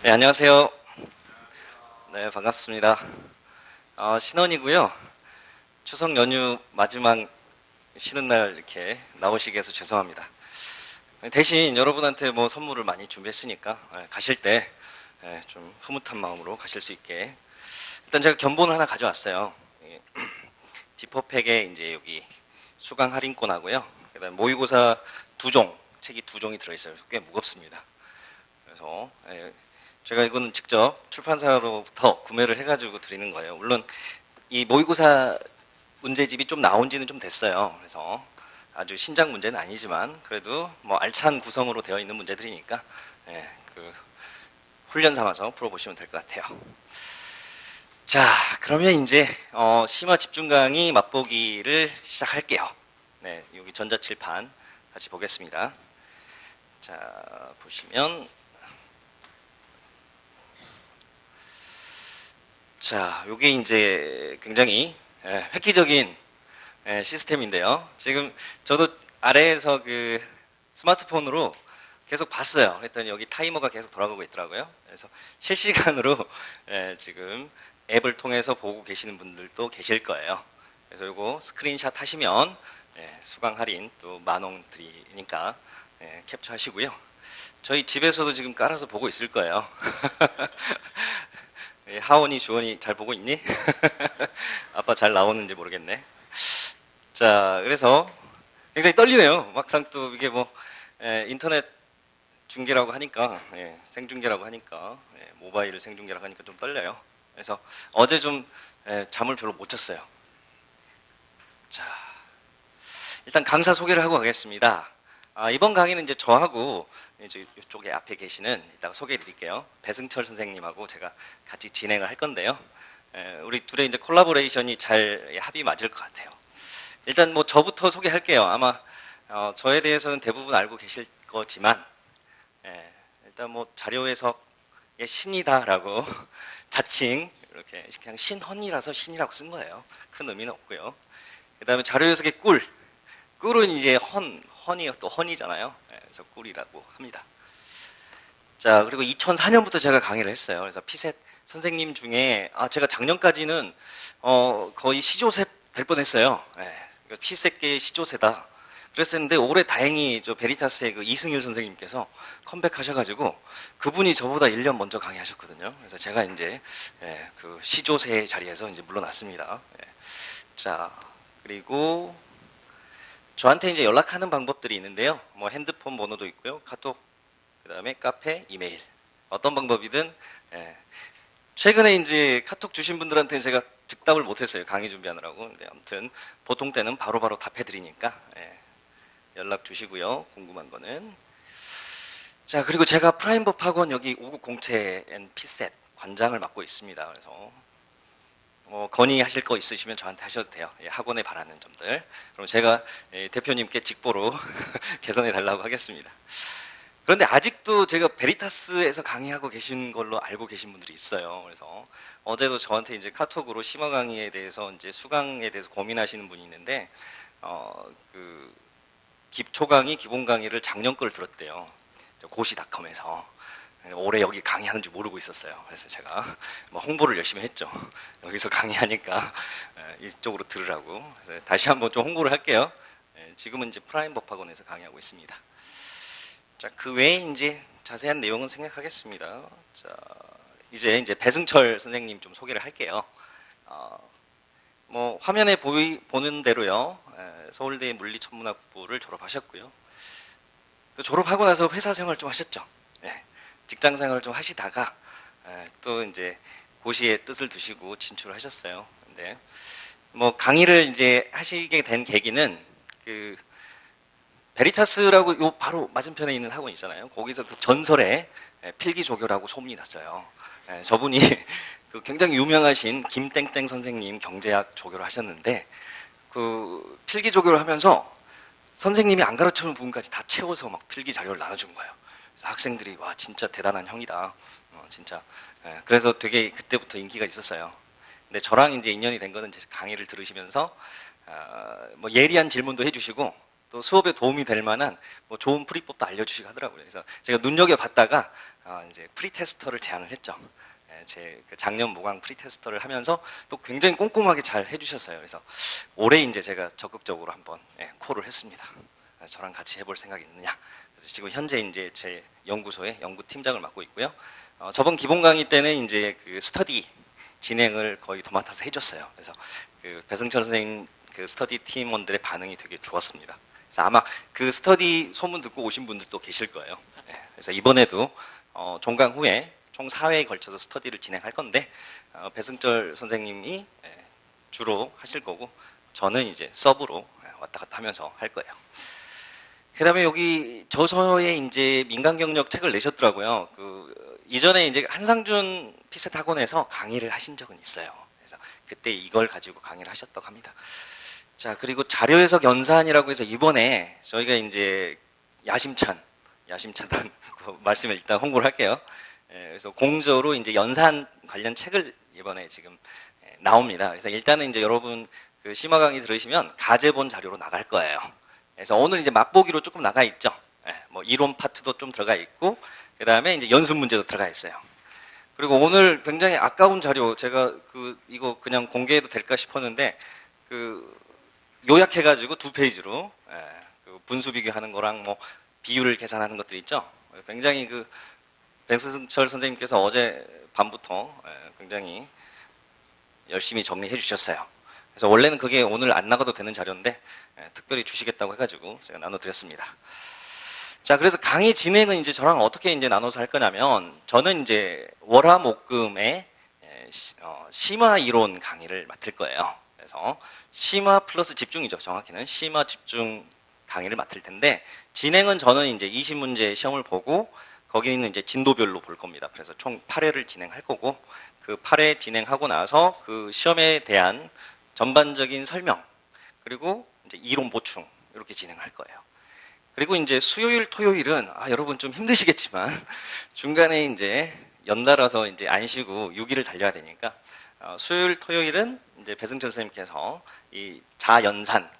네, 안녕하세요. 네, 반갑습니다. 신원이고요. 추석 연휴 마지막 쉬는 날 이렇게 나오시게 해서 죄송합니다. 대신 여러분한테 뭐 선물을 많이 준비했으니까 가실 때 좀 흐뭇한 마음으로 가실 수 있게 일단 제가 견본을 하나 가져왔어요. 지퍼팩에 이제 여기 수강 할인권하고요. 그다음 모의고사 책이 두 종이 들어있어요. 꽤 무겁습니다. 그래서 제가 이거는 직접 출판사로부터 구매를 해가지고 드리는 거예요. 물론 이 모의고사 문제집이 좀 나온 지는 좀 됐어요. 그래서 아주 신작 문제는 아니지만 그래도 뭐 알찬 구성으로 되어 있는 문제들이니까 그 훈련 삼아서 풀어보시면 될 것 같아요. 자, 그러면 이제 심화 집중 강의 맛보기를 시작할게요. 네, 여기 전자칠판 같이 보겠습니다. 자, 보시면 자, 요게 이제 굉장히 획기적인 시스템인데요. 지금 저도 아래에서 그 스마트폰으로 계속 봤어요. 그랬더니 여기 타이머가 계속 돌아가고 있더라고요. 그래서 실시간으로 지금 앱을 통해서 보고 계시는 분들도 계실 거예요. 그래서 요거 스크린샷 하시면 수강 할인 또 10,000원 드리니까 캡처하시고요. 저희 집에서도 지금 깔아서 보고 있을 거예요. 하원이 주원이 잘 보고 있니? 아빠 잘 나오는지 모르겠네. 자, 그래서 굉장히 떨리네요. 막상 또 이게 뭐 인터넷 중계라고 하니까 생중계라고 하니까 모바일 생중계라고 하니까 좀 떨려요. 그래서 어제 좀 잠을 별로 못 잤어요. 자, 일단 강사 소개를 하고 가겠습니다. 이번 강의는 이제 저하고 이제 이쪽에 앞에 계시는 이따가 소개해 드릴게요. 배승철 선생님하고 제가 같이 진행을 할 건데요. 우리 둘의 이제 콜라보레이션이 잘 합이 맞을 것 같아요. 일단 뭐 저부터 소개할게요. 아마 저에 대해서는 대부분 알고 계실 거지만 일단 뭐 자료 해석의 신이다라고 자칭 이렇게 그냥 신헌이라서 신이라고 쓴 거예요. 큰 의미는 없고요. 그 다음에 자료 해석의 꿀은 이제 헌이 또 헌이잖아요. 그래서 꿀이라고 합니다. 자, 그리고 2004년부터 제가 강의를 했어요. 그래서 피셋 선생님 중에 제가 작년까지는 거의 시조새 될 뻔했어요. 피셋계의 시조새다. 그랬었는데 올해 다행히 저 베리타스의 그 이승일 선생님께서 컴백하셔가지고 그분이 저보다 1년 먼저 강의하셨거든요. 그래서 제가 이제 그 시조새 자리에서 이제 물러났습니다. 자, 그리고 저한테 이제 연락하는 방법들이 있는데요. 뭐 핸드폰 번호도 있고요. 카톡, 그 다음에 카페, 이메일. 어떤 방법이든, 최근에 이제 카톡 주신 분들한테 제가 즉답을 못했어요. 강의 준비하느라고. 근데 아무튼 보통 때는 바로바로 답해드리니까, 연락 주시고요. 궁금한 거는. 자, 그리고 제가 프라임법 학원 여기 5907 앤 피셋 관장을 맡고 있습니다. 그래서 건의하실 거 있으시면 저한테 하셔도 돼요. 학원에 바라는 점들. 그럼 제가 대표님께 직보로 개선해 달라고 하겠습니다. 그런데 아직도 제가 베리타스에서 강의하고 계신 걸로 알고 계신 분들이 있어요. 그래서 어제도 저한테 이제 카톡으로 심화 강의에 대해서 이제 수강에 대해서 고민하시는 분이 있는데 그 기초 강의, 기본 강의를 작년 걸 들었대요. 고시닷컴에서. 올해 여기 강의하는지 모르고 있었어요. 그래서 제가 뭐 홍보를 열심히 했죠. 여기서 강의하니까 이쪽으로 들으라고. 그래서 다시 한번 좀 홍보를 할게요. 지금은 이제 프라임 법학원에서 강의하고 있습니다. 자, 그 외에 이제 자세한 내용은 생략하겠습니다. 자, 이제 배승철 선생님 좀 소개를 할게요. 뭐 화면에 보는 대로요. 서울대 물리천문학부를 졸업하셨고요. 졸업하고 나서 회사 생활 좀 하셨죠. 직장 생활을 좀 하시다가 또 이제 고시의 뜻을 두시고 진출을 하셨어요. 근데 뭐 강의를 이제 하시게 된 계기는 그 베리타스라고 요 바로 맞은편에 있는 학원 있잖아요. 거기서 그 전설의 필기조교라고 소문이 났어요. 저분이 그 굉장히 유명하신 김땡땡 선생님 경제학 조교를 하셨는데 그 필기조교를 하면서 선생님이 안 가르쳐준 부분까지 다 채워서 막 필기 자료를 나눠준 거예요. 그래서 학생들이 와 진짜 대단한 형이다. 진짜. 그래서 되게 그때부터 인기가 있었어요. 근데 저랑 이제 인연이 된 거는 이제 강의를 들으시면서 뭐 예리한 질문도 해주시고 또 수업에 도움이 될 만한 뭐 좋은 풀이법도 알려주시고 하더라고요. 그래서 제가 눈여겨봤다가 이제 프리테스터를 제안을 했죠. 제 작년 모강 프리테스터를 하면서 또 굉장히 꼼꼼하게 잘 해주셨어요. 그래서 올해 이제 제가 적극적으로 한번 콜을 했습니다. 저랑 같이 해볼 생각이 있느냐. 그래서 지금 현재 이제 제 연구소의 연구팀장을 맡고 있고요. 저번 기본 강의 때는 이제 그 스터디 진행을 거의 도맡아서 해줬어요. 그래서 그 배승철 선생님 그 스터디 팀원들의 반응이 되게 좋았습니다. 그래서 아마 그 스터디 소문 듣고 오신 분들도 계실 거예요. 그래서 이번에도 종강 후에 총 4회에 걸쳐서 스터디를 진행할 건데 배승철 선생님이 주로 하실 거고 저는 이제 서브로 왔다 갔다 하면서 할 거예요. 그 다음에 여기 저서에 이제 민간 경력 책을 내셨더라고요. 그 이전에 이제 한상준 피셋 학원에서 강의를 하신 적은 있어요. 그래서 그때 이걸 가지고 강의를 하셨다고 합니다. 자, 그리고 자료해석 연산이라고 해서 이번에 저희가 이제 야심찬 그 말씀을 일단 홍보를 할게요. 그래서 공저로 이제 연산 관련 책을 이번에 지금 나옵니다. 그래서 일단은 이제 여러분 그 심화 강의 들으시면 가제본 자료로 나갈 거예요. 그래서 오늘 이제 맛보기로 조금 나가 있죠. 뭐 이론 파트도 좀 들어가 있고, 그 다음에 이제 연습 문제도 들어가 있어요. 그리고 오늘 굉장히 아까운 자료, 제가 이거 그냥 공개해도 될까 싶었는데, 요약해가지고 2페이지로, 그 분수 비교하는 거랑 뭐 비율을 계산하는 것들 있죠. 굉장히 배승철 선생님께서 어제 밤부터 굉장히 열심히 정리해 주셨어요. 그래서 원래는 그게 오늘 안 나가도 되는 자료인데 특별히 주시겠다고 해가지고 제가 나눠드렸습니다. 자, 그래서 강의 진행은 이제 저랑 어떻게 이제 나눠서 할 거냐면 저는 이제 월화목금에 심화 이론 강의를 맡을 거예요. 그래서 심화 플러스 집중이죠. 정확히는 심화 집중 강의를 맡을 텐데 진행은 저는 이제 20문제 시험을 보고 거기는 이제 진도별로 볼 겁니다. 그래서 총 8회를 진행할 거고 그 8회 진행하고 나서 그 시험에 대한 전반적인 설명 그리고 이제 이론 보충 이렇게 진행할 거예요. 그리고 이제 수요일, 토요일은 여러분 좀 힘드시겠지만 중간에 이제 연달아서 이제 안 쉬고 6일을 달려야 되니까 수요일, 토요일은 이제 배승철 선생님께서 이 자연산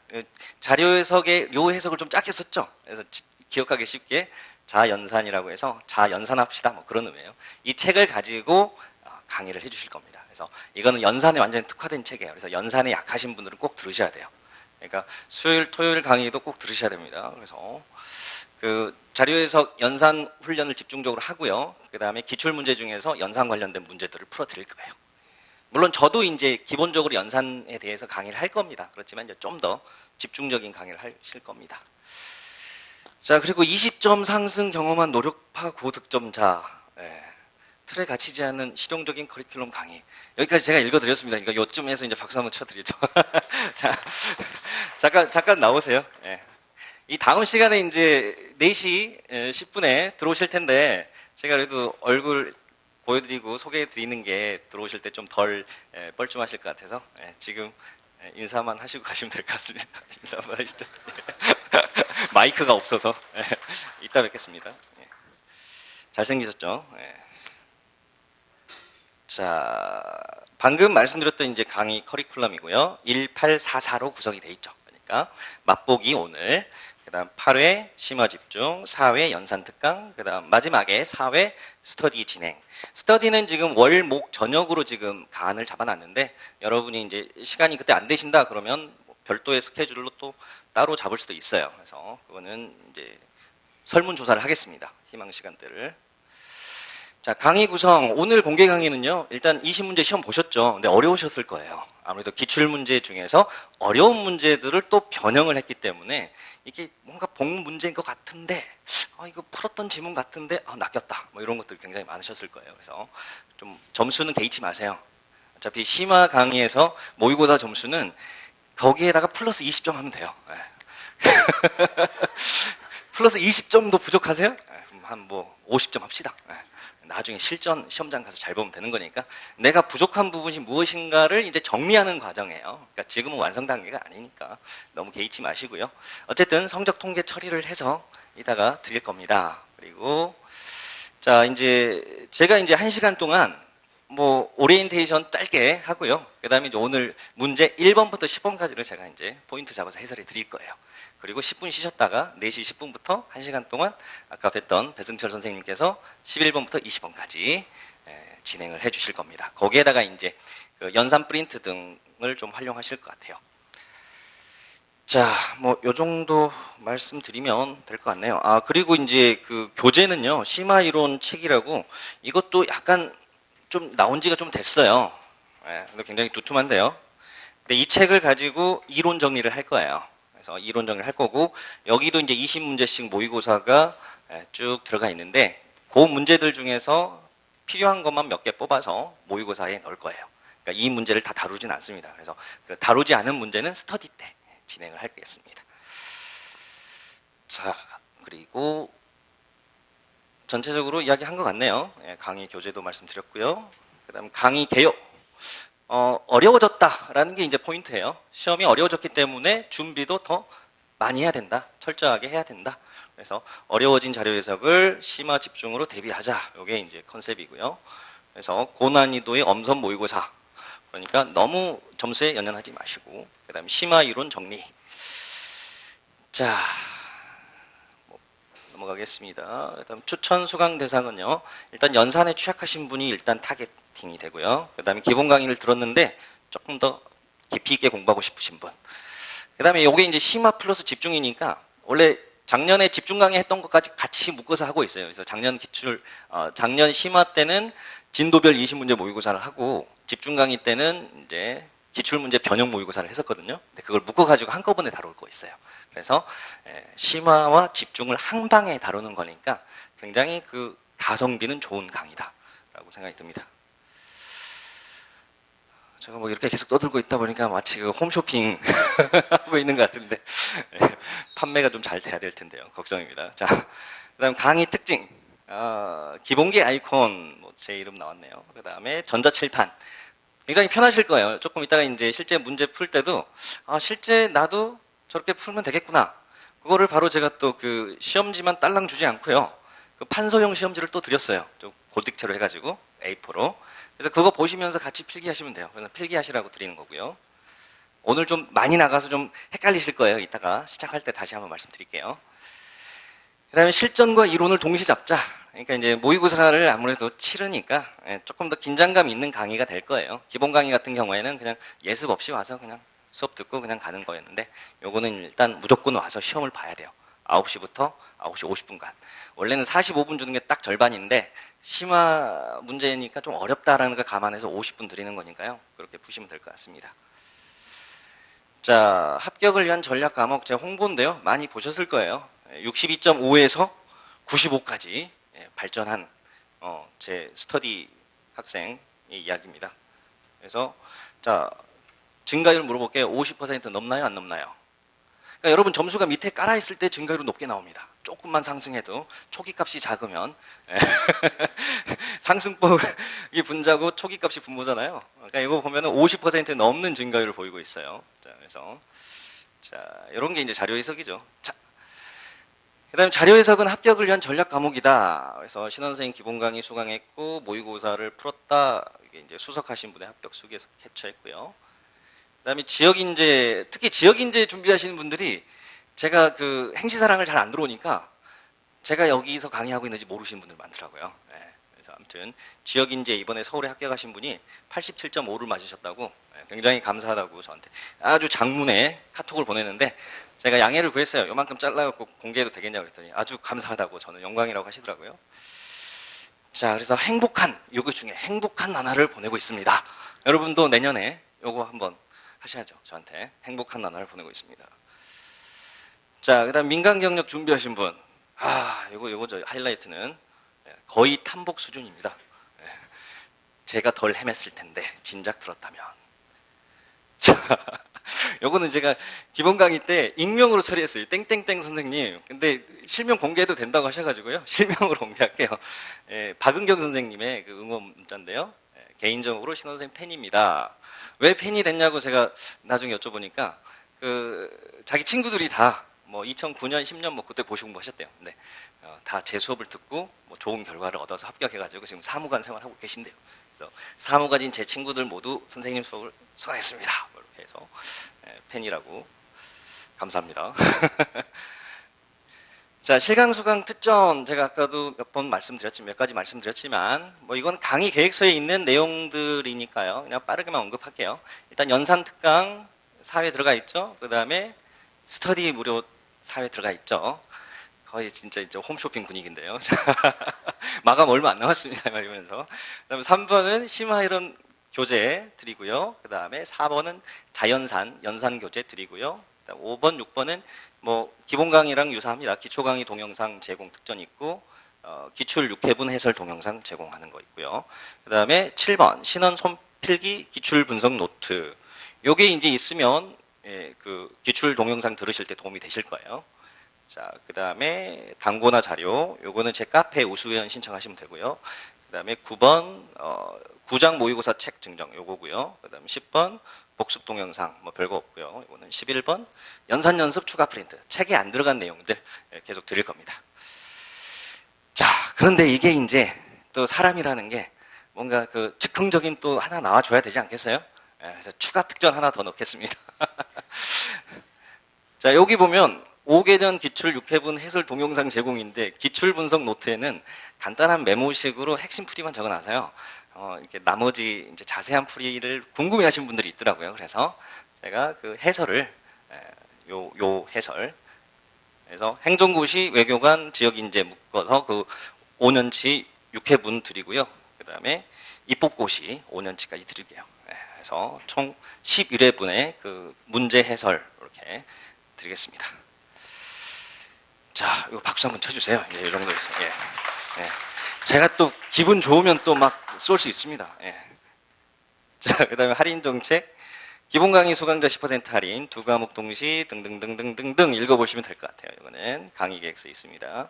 자료 해석의 요 해석을 좀 짧게 썼죠. 그래서 기억하기 쉽게 자연산이라고 해서 자연산합시다 뭐 그런 의미예요. 이 책을 가지고 강의를 해주실 겁니다. 그래서 이거는 연산에 완전히 특화된 책이에요. 그래서 연산에 약하신 분들은 꼭 들으셔야 돼요. 그러니까 수요일, 토요일 강의도 꼭 들으셔야 됩니다. 그래서 그 자료 해석 연산 훈련을 집중적으로 하고요. 그 다음에 기출 문제 중에서 연산 관련된 문제들을 풀어드릴 거예요. 물론 저도 이제 기본적으로 연산에 대해서 강의를 할 겁니다. 그렇지만 이제 좀 더 집중적인 강의를 하실 겁니다. 자, 그리고 20점 상승 경험한 노력파 고득점자. 틀에 갇히지 않는 실용적인 커리큘럼 강의. 여기까지 제가 읽어드렸습니다. 그러니까 요쯤에서 이제 박수 한번 쳐드리죠. 자, 잠깐 나오세요. 이 다음 시간에 이제 4시 10분에 들어오실 텐데, 제가 그래도 얼굴 보여드리고 소개해드리는 게 들어오실 때 좀 덜 뻘쭘하실 것 같아서, 지금 인사만 하시고 가시면 될 것 같습니다. 인사만 하시죠. 마이크가 없어서. 이따 뵙겠습니다. 잘생기셨죠? 자, 방금 말씀드렸던 이제 강의 커리큘럼이고요. 1844로 구성이 돼 있죠. 그러니까 맛보기 오늘, 그다음 8회 심화 집중, 4회 연산 특강, 그다음 마지막에 4회 스터디 진행. 스터디는 지금 월, 목, 저녁으로 지금 간을 잡아놨는데 여러분이 이제 시간이 그때 안 되신다 그러면 별도의 스케줄로 또 따로 잡을 수도 있어요. 그래서 그거는 이제 설문조사를 하겠습니다. 희망 시간대를. 자, 강의 구성. 오늘 공개 강의는요, 일단 20문제 시험 보셨죠? 근데 어려우셨을 거예요. 아무래도 기출문제 중에서 어려운 문제들을 또 변형을 했기 때문에 이게 뭔가 본 문제인 것 같은데, 이거 풀었던 지문 같은데, 낚였다. 뭐 이런 것들이 굉장히 많으셨을 거예요. 그래서 좀 점수는 개의치 마세요. 어차피 심화 강의에서 모의고사 점수는 거기에다가 플러스 20점 하면 돼요. 플러스 20점도 부족하세요? 한 뭐 50점 합시다. 나중에 실전 시험장 가서 잘 보면 되는 거니까 내가 부족한 부분이 무엇인가를 이제 정리하는 과정이에요. 그러니까 지금은 완성 단계가 아니니까 너무 개의치 마시고요. 어쨌든 성적 통계 처리를 해서 이따가 드릴 겁니다. 그리고 자, 이제 제가 이제 1시간 동안 뭐 오리엔테이션 짧게 하고요. 그다음에 이제 오늘 문제 1번부터 10번까지를 제가 이제 포인트 잡아서 해설해 드릴 거예요. 그리고 10분 쉬셨다가 4시 10분부터 1시간 동안 아까 뵀던 배승철 선생님께서 11번부터 20번까지 진행을 해 주실 겁니다. 거기에다가 이제 그 연산 프린트 등을 좀 활용하실 것 같아요. 자, 뭐 요 정도 말씀드리면 될 것 같네요. 아, 그리고 이제 그 교재는요. 심화 이론 책이라고 이것도 약간 좀 나온 지가 좀 됐어요. 근데 굉장히 두툼한데요. 근데 이 책을 가지고 이론 정리를 할 거예요. 그래서 이론 정리를 할 거고 여기도 이제 20문제씩 모의고사가 쭉 들어가 있는데 그 문제들 중에서 필요한 것만 몇 개 뽑아서 모의고사에 넣을 거예요. 그러니까 이 문제를 다 다루진 않습니다. 그래서 그 다루지 않은 문제는 스터디 때 진행을 하겠습니다. 자, 그리고 전체적으로 이야기한 것 같네요. 강의 교재도 말씀드렸고요. 그다음 강의 개요. 어려워졌다라는 게 이제 포인트예요. 시험이 어려워졌기 때문에 준비도 더 많이 해야 된다. 철저하게 해야 된다. 그래서 어려워진 자료 해석을 심화 집중으로 대비하자. 이게 이제 컨셉이고요. 그래서 고난이도의 엄선 모의고사. 그러니까 너무 점수에 연연하지 마시고, 그다음에 심화 이론 정리. 자, 넘어가겠습니다. 그다음 추천 수강 대상은요. 일단 연산에 취약하신 분이 일단 타겟팅이 되고요. 그다음에 기본 강의를 들었는데 조금 더 깊이 있게 공부하고 싶으신 분. 그다음에 이게 이제 심화 플러스 집중이니까 원래 작년에 집중 강의 했던 것까지 같이 묶어서 하고 있어요. 그래서 작년 심화 때는 진도별 20문제 모의고사를 하고 집중 강의 때는 이제 기출문제 변형 모의고사를 했었거든요. 근데 그걸 묶어가지고 한꺼번에 다룰 거 있어요. 그래서 심화와 집중을 한 방에 다루는 거니까 굉장히 그 가성비는 좋은 강의다라고 생각이 듭니다. 제가 뭐 이렇게 계속 떠들고 있다 보니까 마치 그 홈쇼핑 하고 있는 것 같은데 판매가 좀 잘 돼야 될 텐데요. 걱정입니다. 자, 그다음 강의 특징. 기본기 아이콘 제 이름 나왔네요. 그다음에 전자칠판. 굉장히 편하실 거예요. 조금 이따가 이제 실제 문제 풀 때도 실제 나도 저렇게 풀면 되겠구나. 그거를 바로 제가 또 그 시험지만 딸랑 주지 않고요. 그 판서용 시험지를 또 드렸어요. 좀 고딕체로 해가지고 A4로. 그래서 그거 보시면서 같이 필기하시면 돼요. 그래서 필기하시라고 드리는 거고요. 오늘 좀 많이 나가서 좀 헷갈리실 거예요. 이따가 시작할 때 다시 한번 말씀드릴게요. 그다음에 실전과 이론을 동시에 잡자. 그러니까 이제 모의고사를 아무래도 치르니까 조금 더 긴장감 있는 강의가 될 거예요. 기본 강의 같은 경우에는 그냥 예습 없이 와서 그냥 수업 듣고 그냥 가는 거였는데 요거는 일단 무조건 와서 시험을 봐야 돼요. 9시부터 9시 50분간. 원래는 45분 주는 게 딱 절반인데 심화 문제니까 좀 어렵다라는 걸 감안해서 50분 드리는 거니까요. 그렇게 보시면 될 것 같습니다. 자, 합격을 위한 전략 과목 제가 홍보인데요. 많이 보셨을 거예요. 62.5에서 95까지 발전한 제 스터디 학생의 이야기입니다. 그래서 자, 증가율 물어볼게요. 50% 넘나요? 안 넘나요? 그러니까 여러분 점수가 밑에 깔아 있을 때 증가율은 높게 나옵니다. 조금만 상승해도 초기값이 작으면 상승폭이 분자고 초기값이 분모잖아요. 그러니까 이거 보면은 50% 넘는 증가율을 보이고 있어요. 자, 그래서 이런 게 이제 자료 해석이죠. 자, 그다음에 자료 해석은 합격을 위한 전략 과목이다. 그래서 신원 선생님 기본 강의 수강했고 모의고사를 풀었다. 이게 이제 수석하신 분의 합격 수기에서 캡처했고요. 그다음에 지역인재, 특히 지역인재 준비하시는 분들이 제가 그 행시사랑을 잘 안 들어오니까 제가 여기서 강의하고 있는지 모르시는 분들 많더라고요. 그래서 아무튼 지역인재 이번에 서울에 합격하신 분이 87.5를 맞으셨다고 굉장히 감사하다고 저한테 아주 장문의 카톡을 보냈는데 제가 양해를 구했어요. 요만큼 잘라갖고 공개해도 되겠냐고 그랬더니 아주 감사하다고 저는 영광이라고 하시더라고요. 자, 그래서 요거 중에 행복한 나날을 보내고 있습니다. 여러분도 내년에 요거 한번 하셔야죠. 저한테 행복한 나날을 보내고 있습니다. 자, 그다음 민간 경력 준비하신 분. 요거 저 하이라이트는 거의 탐복 수준입니다. 제가 덜 헤맸을 텐데 진작 들었다면. 자, 요거는 제가 기본 강의 때 익명으로 처리했어요. 땡땡땡 선생님. 근데 실명 공개해도 된다고 하셔가지고요. 실명으로 공개할게요. 박은경 선생님의 그 응원 문자인데요. 개인적으로 신원 선생님 팬입니다. 왜 팬이 됐냐고 제가 나중에 여쭤보니까 자기 친구들이 다 뭐 2009년, 10년 뭐 그때 고시 공부하셨대요. 근데 다 제 수업을 듣고 뭐 좋은 결과를 얻어서 합격해가지고 지금 사무관 생활하고 계신대요. 그래서 사무 가진 제 친구들 모두 선생님 수업을 수강했습니다. 뭐 이렇게 해서 팬이라고 감사합니다. 자, 실강수강 특전 제가 아까도 몇 가지 말씀드렸지만 뭐 이건 강의 계획서에 있는 내용들이니까요. 그냥 빠르게만 언급할게요. 일단 연산 특강 4회 들어가 있죠. 그 다음에 스터디 무료 4회 들어가 있죠. 거의 진짜 홈쇼핑 분위기인데요. 마감 얼마 안 남았습니다. 이러면서. 그 다음에 3번은 심화이론 교재 드리고요. 그 다음에 4번은 자연산, 연산 교재 드리고요. 5번, 6번은 뭐 기본 강의랑 유사합니다. 기초 강의 동영상 제공 특전 있고 기출 6회분 해설 동영상 제공하는 거 있고요. 그 다음에 7번 신원 손필기 기출 분석 노트. 요게 이제 있으면 그 기출 동영상 들으실 때 도움이 되실 거예요. 자, 그 다음에 단고나 자료, 요거는 제 카페 우수회원 신청하시면 되고요. 그 다음에 9번, 구장 모의고사 책 증정, 요거고요. 그 다음에 10번, 복습 동영상, 뭐 별거 없고요. 이거는 11번, 연산 연습 추가 프린트. 책에 안 들어간 내용들 계속 드릴 겁니다. 자, 그런데 이게 이제 또 사람이라는 게 뭔가 그 즉흥적인 또 하나 나와줘야 되지 않겠어요? 그래서 추가 특전 하나 더 넣겠습니다. 자, 여기 보면 5개전 기출 6회분 해설 동영상 제공인데 기출 분석 노트에는 간단한 메모식으로 핵심 풀이만 적어놔서요. 이렇게 나머지 이제 자세한 풀이를 궁금해하시는 분들이 있더라고요. 그래서 제가 그 해설을 요 해설 그래서 행정고시 외교관 지역인재 묶어서 그 5년치 6회분 드리고요. 그 다음에 입법고시 5년치까지 드릴게요. 그래서 총 11회분의 그 문제 해설 이렇게 드리겠습니다. 자, 이거 박수 한번 쳐주세요. 이 정도에서. 제가 또 기분 좋으면 또 막 쏠 수 있습니다. 자, 그 다음에 할인 정책, 기본 강의 수강자 10% 할인, 2과목 동시 등등등등등등 읽어보시면 될 것 같아요. 이거는 강의 계획서에 있습니다.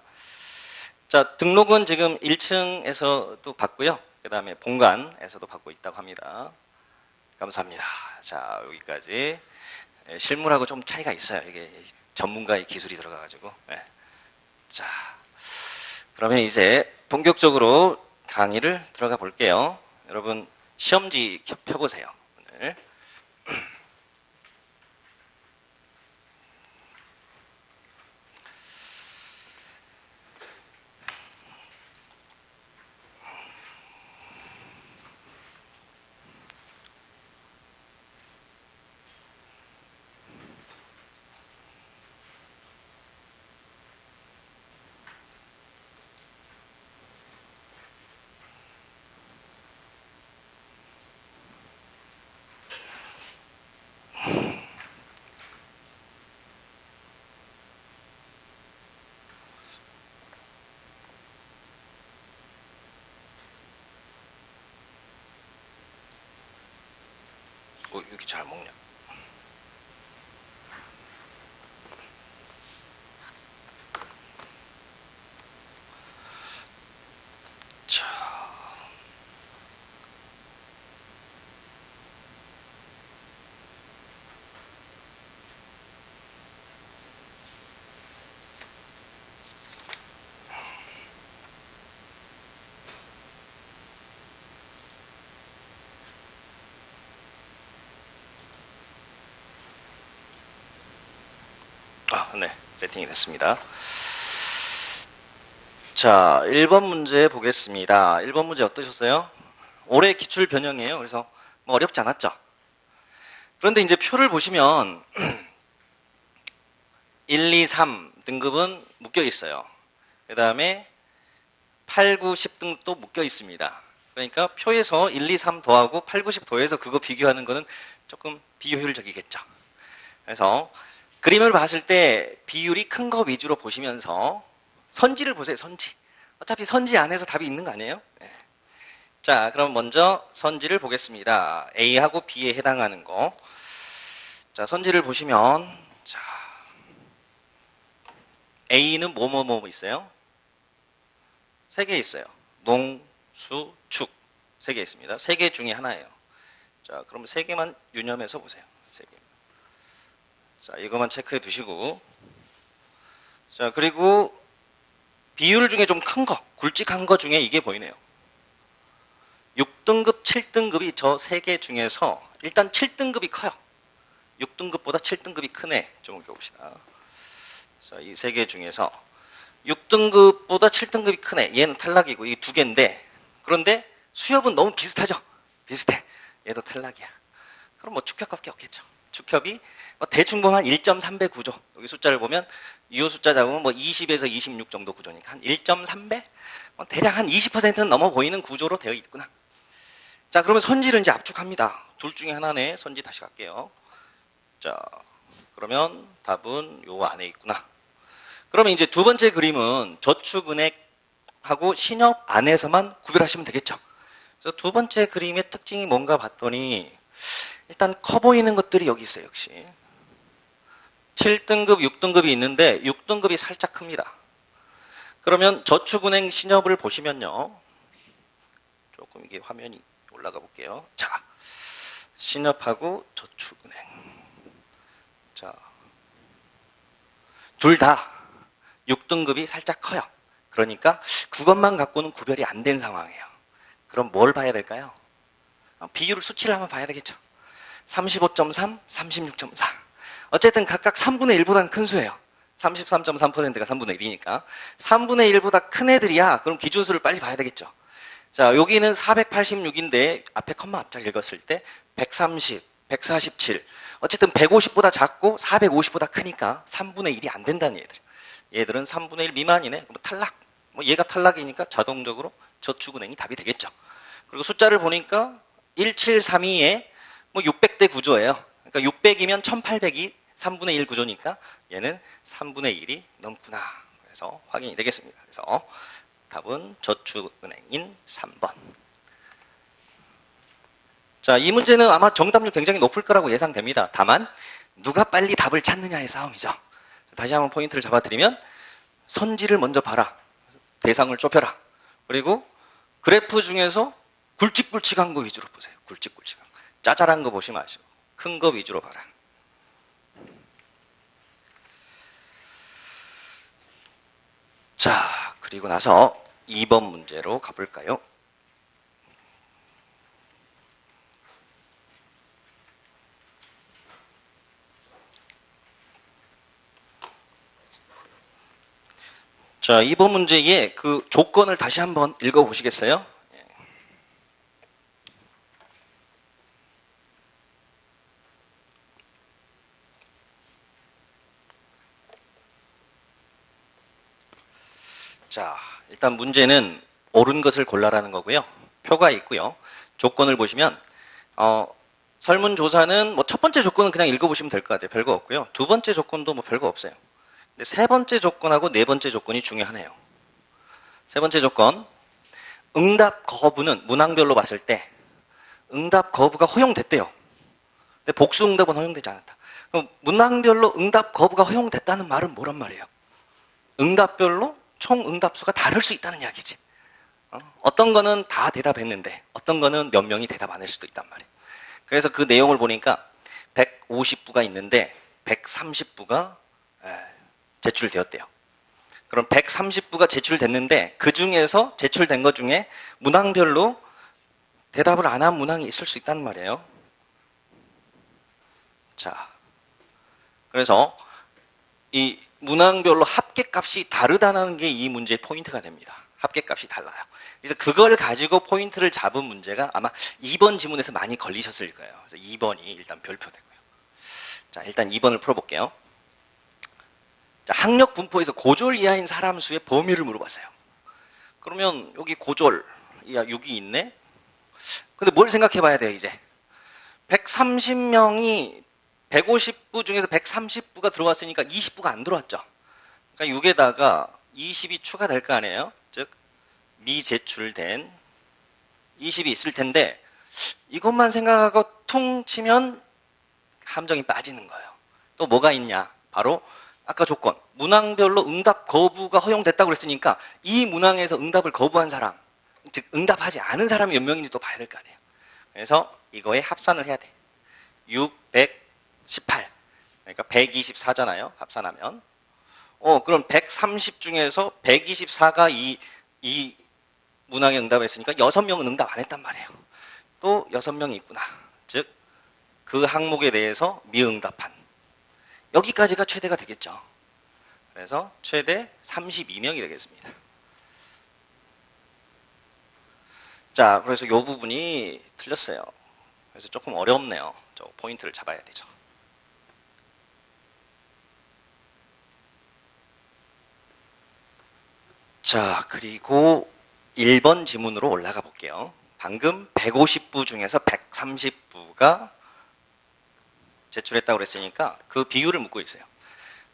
자, 등록은 지금 1층에서도 받고요. 그 다음에 본관에서도 받고 있다고 합니다. 감사합니다. 자, 여기까지. 실물하고 좀 차이가 있어요. 이게 전문가의 기술이 들어가가지고. 자, 그러면 이제 본격적으로 강의를 들어가 볼게요. 여러분 시험지 펴보세요. 오늘. 이렇게 잘 먹냐? 자, 네, 세팅이 됐습니다. 자, 1번 문제 보겠습니다. 1번 문제 어떠셨어요? 올해 기출 변형이에요. 그래서 뭐 어렵지 않았죠? 그런데 이제 표를 보시면 1, 2, 3 등급은 묶여 있어요. 그 다음에 8, 9, 10등도 묶여 있습니다. 그러니까 표에서 1, 2, 3 더하고 8, 9, 10 더해서 그거 비교하는 거는 조금 비효율적이겠죠. 그래서 그림을 봤을 때 비율이 큰 거 위주로 보시면서 선지를 보세요. 선지. 어차피 선지 안에서 답이 있는 거 아니에요? 자, 그럼 먼저 선지를 보겠습니다. A하고 B에 해당하는 거. 자, 선지를 보시면 자, A는 뭐뭐뭐 있어요? 3개 있어요. 농, 수, 축. 3개 있습니다. 3개 중에 하나예요. 자, 그럼 3개만 유념해서 보세요. 3개. 자, 이것만 체크해 두시고. 자, 그리고 비율 중에 좀 큰 거, 굵직한 거 중에 이게 보이네요. 6등급, 7등급이 저 세 개 중에서 일단 7등급이 커요. 6등급보다 7등급이 크네. 좀 읽어봅시다. 자, 이 세 개 중에서 6등급보다 7등급이 크네. 얘는 탈락이고 이 두 개인데, 그런데 수협은 너무 비슷하죠. 비슷해. 얘도 탈락이야. 그럼 뭐 축협밖에 없겠죠. 축협이 뭐 대충 보면 한 1.3배 구조. 여기 숫자를 보면 유효 숫자 잡으면 뭐 20에서 26 정도 구조니까 한 1.3배? 뭐 대략 한 20%는 넘어 보이는 구조로 되어 있구나. 자, 그러면 선지를 이제 압축합니다. 둘 중에 하나네. 선지 다시 갈게요. 자, 그러면 답은 요 안에 있구나. 그러면 이제 두 번째 그림은 저축은행하고 신협 안에서만 구별하시면 되겠죠. 그래서 두 번째 그림의 특징이 뭔가 봤더니 일단 커 보이는 것들이 여기 있어요. 역시 7등급, 6등급이 있는데 6등급이 살짝 큽니다. 그러면 저축은행 신협을 보시면요. 조금 이게 화면이 올라가 볼게요. 자, 신협하고 저축은행. 자, 둘 다 6등급이 살짝 커요. 그러니까 그것만 갖고는 구별이 안 된 상황이에요. 그럼 뭘 봐야 될까요? 비율 수치를 한번 봐야 되겠죠. 35.3, 36.4. 어쨌든 각각 3분의 1보다는 큰 수예요. 33.3%가 3분의 1이니까 3분의 1보다 큰 애들이야. 그럼 기준수를 빨리 봐야 되겠죠. 자, 여기는 486인데 앞에 컴마 앞자리 읽었을 때 130, 147. 어쨌든 150보다 작고 450보다 크니까 3분의 1이 안 된다는 얘들. 얘들은 3분의 1 미만이네. 그럼 탈락. 뭐 얘가 탈락이니까 자동적으로 저축은행이 답이 되겠죠. 그리고 숫자를 보니까 1732에 뭐 600대 구조예요. 그러니까 600이면 1800이 3분의 1 구조니까 얘는 3분의 1이 넘구나. 그래서 확인이 되겠습니다. 그래서 답은 저축은행인 3번. 자, 이 문제는 아마 정답률 굉장히 높을 거라고 예상됩니다. 다만 누가 빨리 답을 찾느냐의 싸움이죠. 다시 한번 포인트를 잡아드리면 선지를 먼저 봐라. 대상을 좁혀라. 그리고 그래프 중에서 굵직굵직한 거 위주로 보세요. 굵직굵직한 거. 짜잘한 거 보지 마시고 큰 거 위주로 봐라. 자, 그리고 나서 2번 문제로 가볼까요? 자, 2번 문제의 그 조건을 다시 한번 읽어보시겠어요? 자, 일단 문제는 옳은 것을 골라라는 거고요. 표가 있고요. 조건을 보시면 설문조사는 뭐 첫 번째 조건은 그냥 읽어보시면 될 것 같아요. 별거 없고요. 두 번째 조건도 뭐 별거 없어요. 근데 세 번째 조건하고 네 번째 조건이 중요하네요. 세 번째 조건, 응답 거부는 문항별로 봤을 때 응답 거부가 허용됐대요. 근데 복수 응답은 허용되지 않았다. 그럼 문항별로 응답 거부가 허용됐다는 말은 뭐란 말이에요? 응답별로 총 응답수가 다를 수 있다는 이야기지. 어떤 거는 다 대답했는데 어떤 거는 몇 명이 대답 안 할 수도 있단 말이에요. 그래서 그 내용을 보니까 150부가 있는데 130부가 제출되었대요. 그럼 130부가 제출됐는데 그 중에서 제출된 것 중에 문항별로 대답을 안 한 문항이 있을 수 있다는 말이에요. 자, 그래서 이 문항별로 합계값이 다르다는 게 이 문제의 포인트가 됩니다. 합계값이 달라요. 그래서 그걸 가지고 포인트를 잡은 문제가 아마 2번 지문에서 많이 걸리셨을 거예요. 그래서 2번이 일단 별표 되고요. 자, 일단 2번을 풀어볼게요. 자, 학력 분포에서 고졸 이하인 사람 수의 범위를 물어봤어요. 그러면 여기 고졸 이하 6이 있네. 근데 뭘 생각해 봐야 돼요, 이제. 130명이 150부 중에서 130부가 들어왔으니까 20부가 안 들어왔죠. 그러니까 6에다가 20이 추가될 거 아니에요? 즉 미제출된 20이 있을 텐데 이것만 생각하고 퉁 치면 함정이 빠지는 거예요. 또 뭐가 있냐? 바로 아까 조건, 문항별로 응답 거부가 허용됐다고 그랬으니까 이 문항에서 응답을 거부한 사람, 즉 응답하지 않은 사람이 몇 명인지 또 봐야 될 거 아니에요. 그래서 이거에 합산을 해야 돼. 618, 그러니까 124잖아요. 합산하면. 그럼 130 중에서 124가 이 문항에 응답했으니까 6명은 응답 안 했단 말이에요. 또 6명이 있구나. 즉 그 항목에 대해서 미응답한 여기까지가 최대가 되겠죠. 그래서 최대 32명이 되겠습니다. 자, 그래서 이 부분이 틀렸어요. 그래서 조금 어렵네요. 저 포인트를 잡아야 되죠. 자, 그리고 1번 지문으로 올라가 볼게요. 방금 150부 중에서 130부가 제출했다고 그랬으니까 그 비율을 묻고 있어요.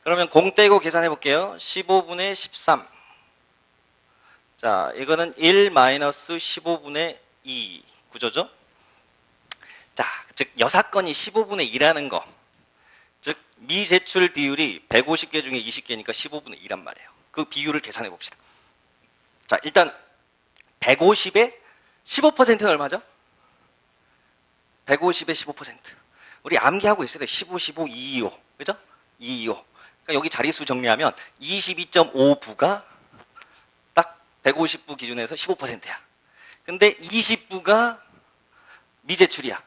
그러면 공 떼고 계산해 볼게요. 15분의 13. 자, 이거는 1-15분의 2 구조죠. 자, 즉 여사건이 15분의 2라는 거. 즉 미제출 비율이 150개 중에 20개니까 15분의 2란 말이에요. 그 비율을 계산해 봅시다. 자, 일단 150에 15%는 얼마죠? 150에 15%. 우리 암기하고 있어야 돼. 15, 15, 225. 그죠? 225. 그러니까 여기 자릿수 정리하면 22.5부가 딱 150부 기준에서 15%야. 근데 20부가 미제출이야.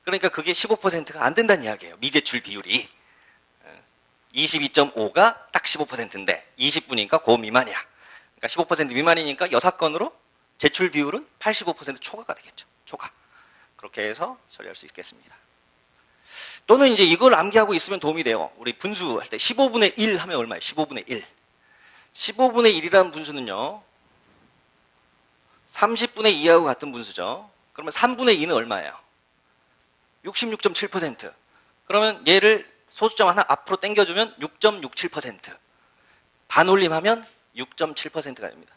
그러니까 그게 15%가 안 된다는 이야기예요. 미제출 비율이. 22.5가 딱 15%인데 20부니까 그 미만이야. 그러니까 15% 미만이니까 여사건으로 제출 비율은 85% 초과가 되겠죠. 초과. 그렇게 해서 처리할 수 있겠습니다. 또는 이제 이걸 암기하고 있으면 도움이 돼요. 우리 분수할 때 15분의 1 하면 얼마예요? 15분의 1. 15분의 1이라는 분수는요. 30분의 2하고 같은 분수죠. 그러면 3분의 2는 얼마예요? 66.7%. 그러면 얘를 소수점 하나 앞으로 당겨주면 6.67%. 반올림하면 6.7%가 됩니다.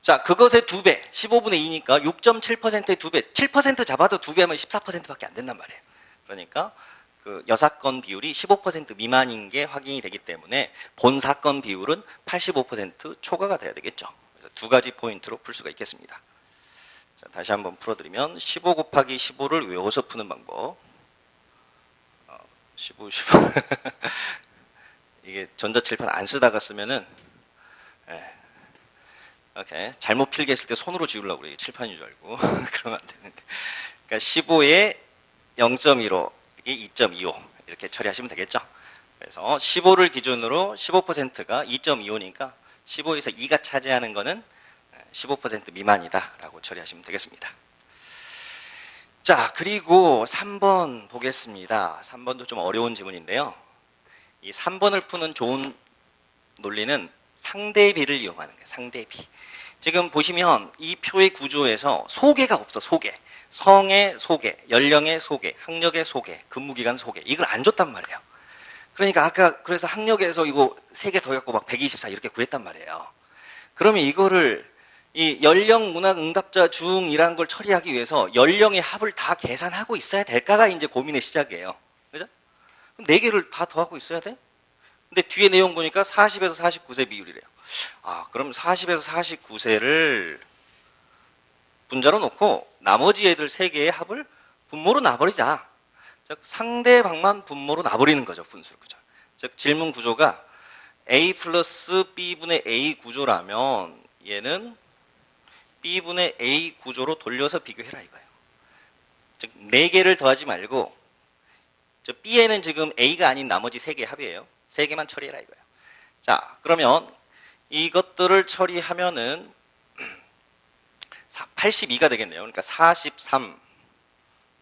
자, 그것의 2배, 15분의 2니까 6.7%의 2배, 7% 잡아도 2배 하면 14%밖에 안 된단 말이에요. 그러니까 그 여사건 비율이 15% 미만인 게 확인이 되기 때문에 본 사건 비율은 85% 초과가 돼야 되겠죠. 그래서 두 가지 포인트로 풀 수가 있겠습니다. 자, 다시 한번 풀어드리면 15 곱하기 15를 외워서 푸는 방법. 15. 이게 전자칠판 안 쓰다가 쓰면은 오케이. 잘못 필기 했을 때 손으로 지우려고 그래. 칠판인 줄 알고. 그러면 안 되는데. 그러니까 15에 0.15, 이게 2.25 이렇게 처리하시면 되겠죠. 그래서 15를 기준으로 15%가 2.25니까 15에서 2가 차지하는 거는 15% 미만이다라고 처리하시면 되겠습니다. 자, 그리고 3번 보겠습니다. 3번도 좀 어려운 지문인데요. 이 3번을 푸는 좋은 논리는 상대비를 이용하는 거예요. 상대비. 지금 보시면 이 표의 구조에서 소개가 없어. 소개. 성의 소개, 연령의 소개, 학력의 소개, 근무기간 소개. 이걸 안 줬단 말이에요. 그러니까 아까 그래서 학력에서 이거 3개 더 갖고 막 124 이렇게 구했단 말이에요. 그러면 이거를 이 연령 문학 응답자 중이라는 걸 처리하기 위해서 연령의 합을 다 계산하고 있어야 될까가 이제 고민의 시작이에요. 그죠? 4개를 다 더하고 있어야 돼? 근데 뒤에 내용 보니까 40에서 49세 비율이래요. 아, 그럼 40에서 49세를 분자로 놓고 나머지 애들 3개의 합을 분모로 놔버리자. 즉 상대방만 분모로 놔버리는 거죠. 분수 구조. 즉 질문 구조가 A 플러스 B분의 A 구조라면 얘는 B분의 A 구조로 돌려서 비교해라 이거예요. 즉 4개를 더하지 말고 저 B에는 지금 A가 아닌 나머지 3개의 합이에요. 3개만 처리해라 이거예요. 자, 그러면 이것들을 처리하면은 82가 되겠네요. 그러니까 43,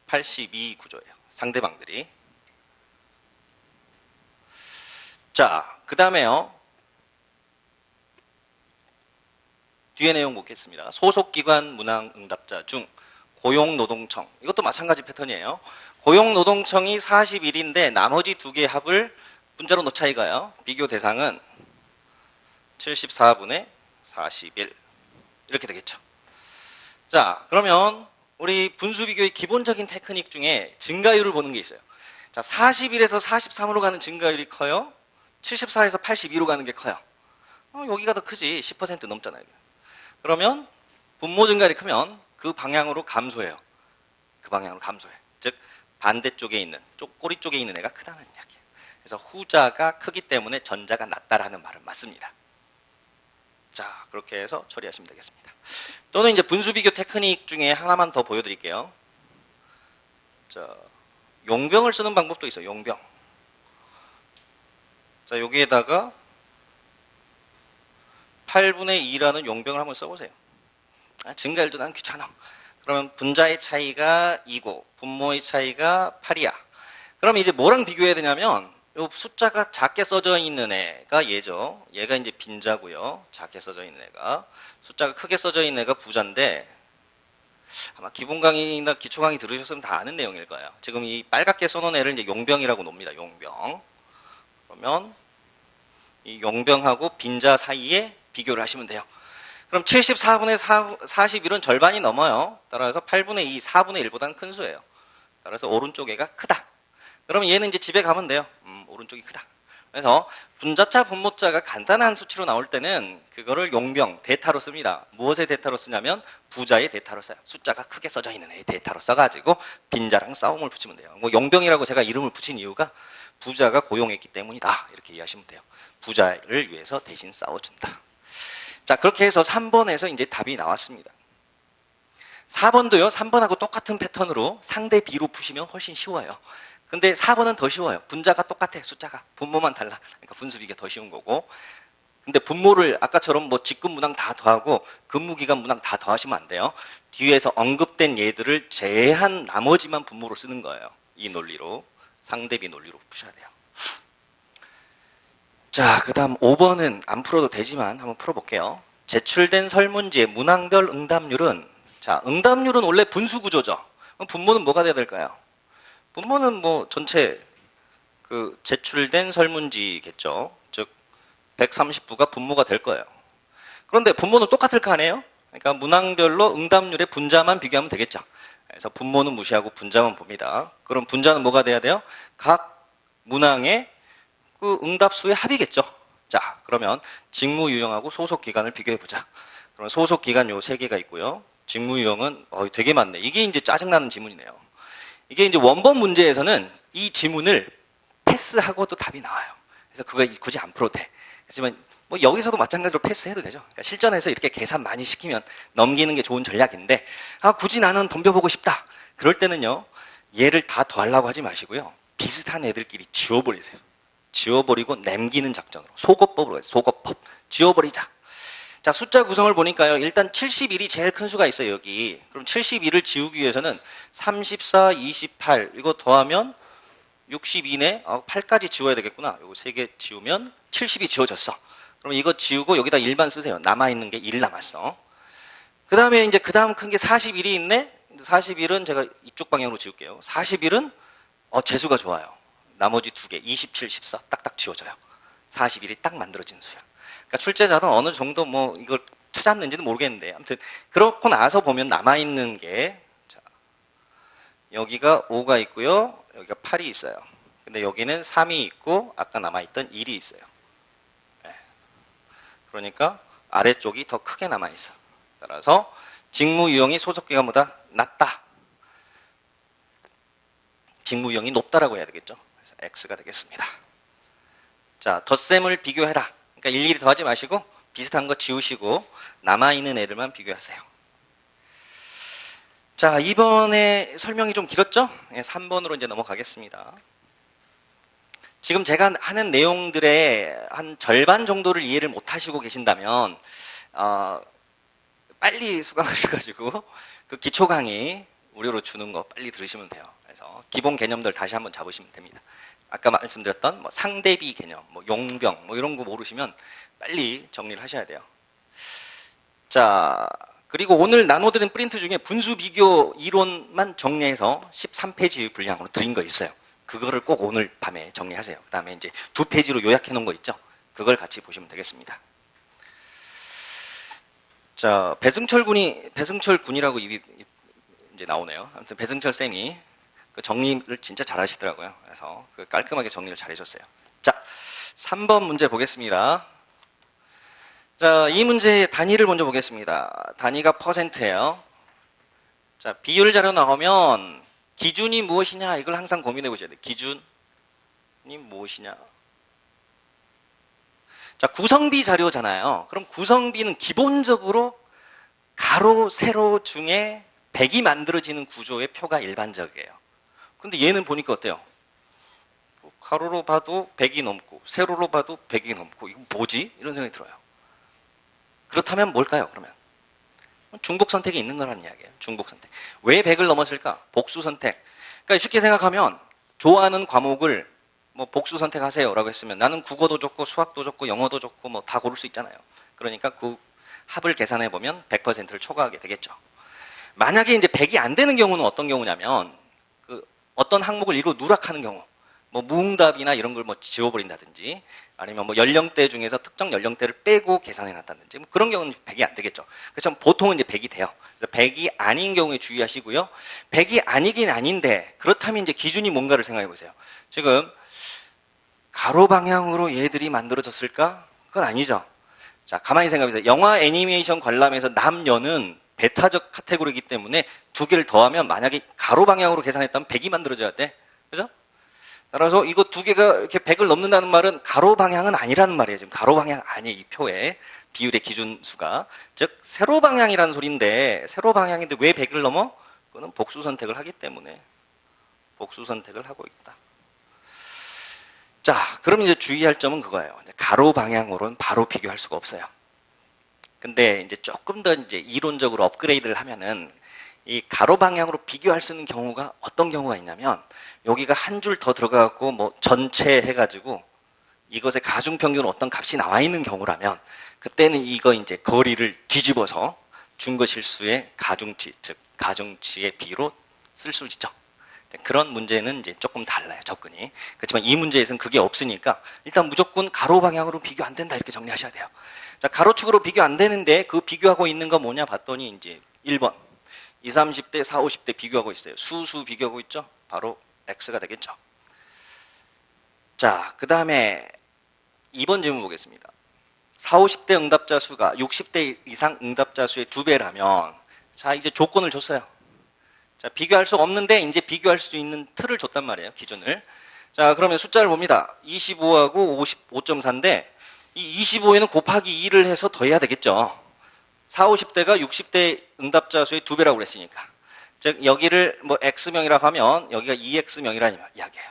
82 구조예요. 상대방들이. 자, 그 다음에요. 뒤에 내용 보겠습니다. 소속기관 문항 응답자 중 고용노동청. 이것도 마찬가지 패턴이에요. 고용노동청이 41인데 나머지 2개의 합을 분자로 놓자 이거예요. 비교 대상은 74분의 41 이렇게 되겠죠. 자, 그러면 우리 분수 비교의 기본적인 테크닉 중에 증가율을 보는 게 있어요. 자, 41에서 43으로 가는 증가율이 커요. 74에서 82로 가는 게 커요. 여기가 더 크지. 10% 넘잖아요. 그러면 분모 증가율이 크면 그 방향으로 감소해요. 그 방향으로 감소해. 즉 반대쪽에 있는 꼬리 쪽에 있는 애가 크다는 이야기예요. 그래서 후자가 크기 때문에 전자가 낮다라는 말은 맞습니다. 자, 그렇게 해서 처리하시면 되겠습니다. 또는 이제 분수 비교 테크닉 중에 하나만 더 보여드릴게요. 자, 용병을 쓰는 방법도 있어요. 용병. 자, 여기에다가 8분의 2라는 용병을 한번 써보세요. 증가율도 난 귀찮아. 그러면 분자의 차이가 2고 분모의 차이가 8이야. 그럼 이제 뭐랑 비교해야 되냐면 요 숫자가 작게 써져 있는 애가 얘죠. 얘가 이제 빈자고요. 작게 써져 있는 애가. 숫자가 크게 써져 있는 애가 부자인데 아마 기본 강의나 기초 강의 들으셨으면 다 아는 내용일 거예요. 지금 이 빨갛게 써놓은 애를 이제 용병이라고 놉니다. 용병. 그러면 이 용병하고 빈자 사이에 비교를 하시면 돼요. 그럼 74분의 41은 절반이 넘어요. 따라서 8분의 2, 4분의 1보다는 큰 수예요. 따라서 오른쪽 애가 크다. 그러면 얘는 이제 집에 가면 돼요. 오른쪽이 크다. 그래서 분자차, 분모차가 간단한 수치로 나올 때는 그거를 용병, 데이터로 씁니다. 무엇의 데이터로 쓰냐면 부자의 데이터로 써요. 숫자가 크게 써져 있는 애의 데이터로 써가지고 빈자랑 싸움을 붙이면 돼요. 뭐 용병이라고 제가 이름을 붙인 이유가 부자가 고용했기 때문이다. 이렇게 이해하시면 돼요. 부자를 위해서 대신 싸워준다. 자, 그렇게 해서 3번에서 이제 답이 나왔습니다. 4번도요, 3번하고 똑같은 패턴으로 상대 B로 푸시면 훨씬 쉬워요. 근데 4번은 더 쉬워요. 분자가 똑같아, 숫자가. 분모만 달라. 그러니까 분수비가 더 쉬운 거고. 근데 분모를 아까처럼 뭐 직급 문항 다 더하고 근무기간 문항 다 더하시면 안 돼요. 뒤에서 언급된 얘들을 제외한 나머지만 분모로 쓰는 거예요. 이 논리로. 상대비 논리로 푸셔야 돼요. 자, 그 다음 5번은 안 풀어도 되지만 한번 풀어볼게요. 제출된 설문지의 문항별 응답률은, 자, 응답률은 원래 분수 구조죠. 그럼 분모는 뭐가 돼야 될까요? 분모는 뭐 전체 그 제출된 설문지겠죠. 즉 130부가 분모가 될 거예요. 그런데 분모는 똑같을 거 아니에요? 그러니까 문항별로 응답률의 분자만 비교하면 되겠죠. 그래서 분모는 무시하고 분자만 봅니다. 그럼 분자는 뭐가 돼야 돼요? 각 문항의 그 응답수의 합이겠죠. 자, 그러면 직무유형하고 소속기간을 비교해보자. 그럼 소속기간 요 3개가 있고요. 직무유형은 되게 많네. 이게 이제 짜증나는 지문이네요. 이게 이제 원본 문제에서는 이 지문을 패스하고도 답이 나와요. 그래서 그거 굳이 안 풀어도 돼. 하지만 뭐 여기서도 마찬가지로 패스해도 되죠. 그러니까 실전에서 이렇게 계산 많이 시키면 넘기는 게 좋은 전략인데, 굳이 나는 덤벼보고 싶다. 그럴 때는요, 얘를 다 더하려고 하지 마시고요. 비슷한 애들끼리 지워버리세요. 지워버리고 남기는 작전으로. 속어법으로 해요. 속어법. 지워버리자. 자, 숫자 구성을 보니까요. 일단 71이 제일 큰 수가 있어요, 여기. 그럼 71을 지우기 위해서는 34, 28 이거 더하면 62네. 8까지 지워야 되겠구나. 요거 3개 지우면 70이 지워졌어. 그럼 이거 지우고 여기다 1만 쓰세요. 남아있는 게 1 남았어. 그 다음에 이제 그 다음 큰 게 41이 있네. 41은 제가 이쪽 방향으로 지울게요. 41은 재수가 좋아요. 나머지 2개, 27, 14 딱딱 지워져요. 41이 딱 만들어진 수야. 그러니까 출제자는 어느 정도 뭐 이걸 찾았는지는 모르겠는데, 아무튼 그렇고 나서 보면 남아있는 게, 자, 여기가 5가 있고요. 여기가 8이 있어요. 근데 여기는 3이 있고 아까 남아있던 1이 있어요. 네. 그러니까 아래쪽이 더 크게 남아있어. 따라서 직무유형이 소속기간보다 낮다. 직무유형이 높다라고 해야 되겠죠. 그래서 X가 되겠습니다. 자, 덧셈을 비교해라. 그러니까 일일이 더하지 마시고 비슷한 거 지우시고 남아있는 애들만 비교하세요. 자, 이번에 설명이 좀 길었죠? 3번으로 이제 넘어가겠습니다. 지금 제가 하는 내용들의 한 절반 정도를 이해를 못 하시고 계신다면 빨리 수강하셔가지고 그 기초 강의 무료로 주는 거 빨리 들으시면 돼요. 그래서 기본 개념들 다시 한번 잡으시면 됩니다. 아까 말씀드렸던 뭐 상대비 개념, 뭐 용병, 뭐 이런 거 모르시면 빨리 정리를 하셔야 돼요. 자, 그리고 오늘 나눠드린 프린트 중에 분수 비교 이론만 정리해서 13페이지 분량으로 드린 거 있어요. 그거를 꼭 오늘 밤에 정리하세요. 그 다음에 이제 2페이지로 요약해 놓은 거 있죠? 그걸 같이 보시면 되겠습니다. 자, 배승철 군이라고 이제 나오네요. 아무튼 배승철 쌤이 그 정리를 진짜 잘 하시더라고요. 그래서 그 깔끔하게 정리를 잘 해줬어요. 자, 3번 문제 보겠습니다. 자, 이 문제의 단위를 먼저 보겠습니다. 단위가 %예요. 자, 비율 자료 나오면 기준이 무엇이냐 이걸 항상 고민해 보셔야 돼요. 기준이 무엇이냐. 자, 구성비 자료잖아요. 그럼 구성비는 기본적으로 가로, 세로 중에 100이 만들어지는 구조의 표가 일반적이에요. 근데 얘는 보니까 어때요? 가로로 봐도 100이 넘고 세로로 봐도 100이 넘고 이거 뭐지? 이런 생각이 들어요. 그렇다면 뭘까요? 그러면 중복 선택이 있는 거라는 이야기예요. 중복 선택. 왜 100을 넘었을까? 복수 선택. 그러니까 쉽게 생각하면 좋아하는 과목을 뭐 복수 선택하세요라고 했으면 나는 국어도 좋고 수학도 좋고 영어도 좋고 뭐 다 고를 수 있잖아요. 그러니까 그 합을 계산해 보면 100%를 초과하게 되겠죠. 만약에 이제 100이 안 되는 경우는 어떤 경우냐면 그 어떤 항목을 일부 누락하는 경우, 뭐 무응답이나 이런 걸 뭐 지워버린다든지 아니면 뭐 연령대 중에서 특정 연령대를 빼고 계산해 놨다든지 뭐 그런 경우는 100이 안 되겠죠. 그래서 보통은 이제 100이 돼요. 그래서 100이 아닌 경우에 주의하시고요. 100이 아니긴 아닌데 그렇다면 이제 기준이 뭔가를 생각해 보세요. 지금 가로 방향으로 얘들이 만들어졌을까? 그건 아니죠. 자, 가만히 생각해 보세요. 영화 애니메이션 관람에서 남녀는 베타적 카테고리이기 때문에 두 개를 더하면 만약에 가로 방향으로 계산했다면 100이 만들어져야 돼. 그죠? 따라서 이거 두 개가 이렇게 100을 넘는다는 말은 가로 방향은 아니라는 말이에요. 지금 가로 방향 아니에요. 이 표의 비율의 기준수가. 즉, 세로 방향이라는 소리인데, 세로 방향인데 왜 100을 넘어? 그거는 복수 선택을 하기 때문에 복수 선택을 하고 있다. 자, 그럼 이제 주의할 점은 그거예요. 가로 방향으로는 바로 비교할 수가 없어요. 근데 이제 조금 더 이제 이론적으로 업그레이드를 하면은 이 가로 방향으로 비교할 수 있는 경우가 어떤 경우가 있냐면 여기가 한 줄 더 들어가고 뭐 전체 해가지고 이것의 가중평균 어떤 값이 나와 있는 경우라면 그때는 이거 이제 거리를 뒤집어서 준거실수의 가중치, 즉 가중치의 비로 쓸 수 있죠. 그런 문제는 이제 조금 달라요, 접근이. 그렇지만 이 문제에서는 그게 없으니까 일단 무조건 가로 방향으로 비교 안 된다 이렇게 정리하셔야 돼요. 자, 가로축으로 비교 안 되는데 그 비교하고 있는 거 뭐냐 봤더니 이제 1번 20, 30대, 40, 50대 비교하고 있어요. 수수 비교하고 있죠. 바로 X가 되겠죠. 자, 그 다음에 2번 질문 보겠습니다. 40, 50대 응답자 수가 60대 이상 응답자 수의 2배라면 자, 이제 조건을 줬어요. 자, 비교할 수 없는데 이제 비교할 수 있는 틀을 줬단 말이에요. 기준을. 자, 그러면 숫자를 봅니다. 25하고 55.4인데 이 25에는 곱하기 2를 해서 더해야 되겠죠. 40, 50대가 60대 응답자 수의 2배라고 그랬으니까. 즉 여기를 뭐 X명이라고 하면 여기가 2X명이라는 이야기예요.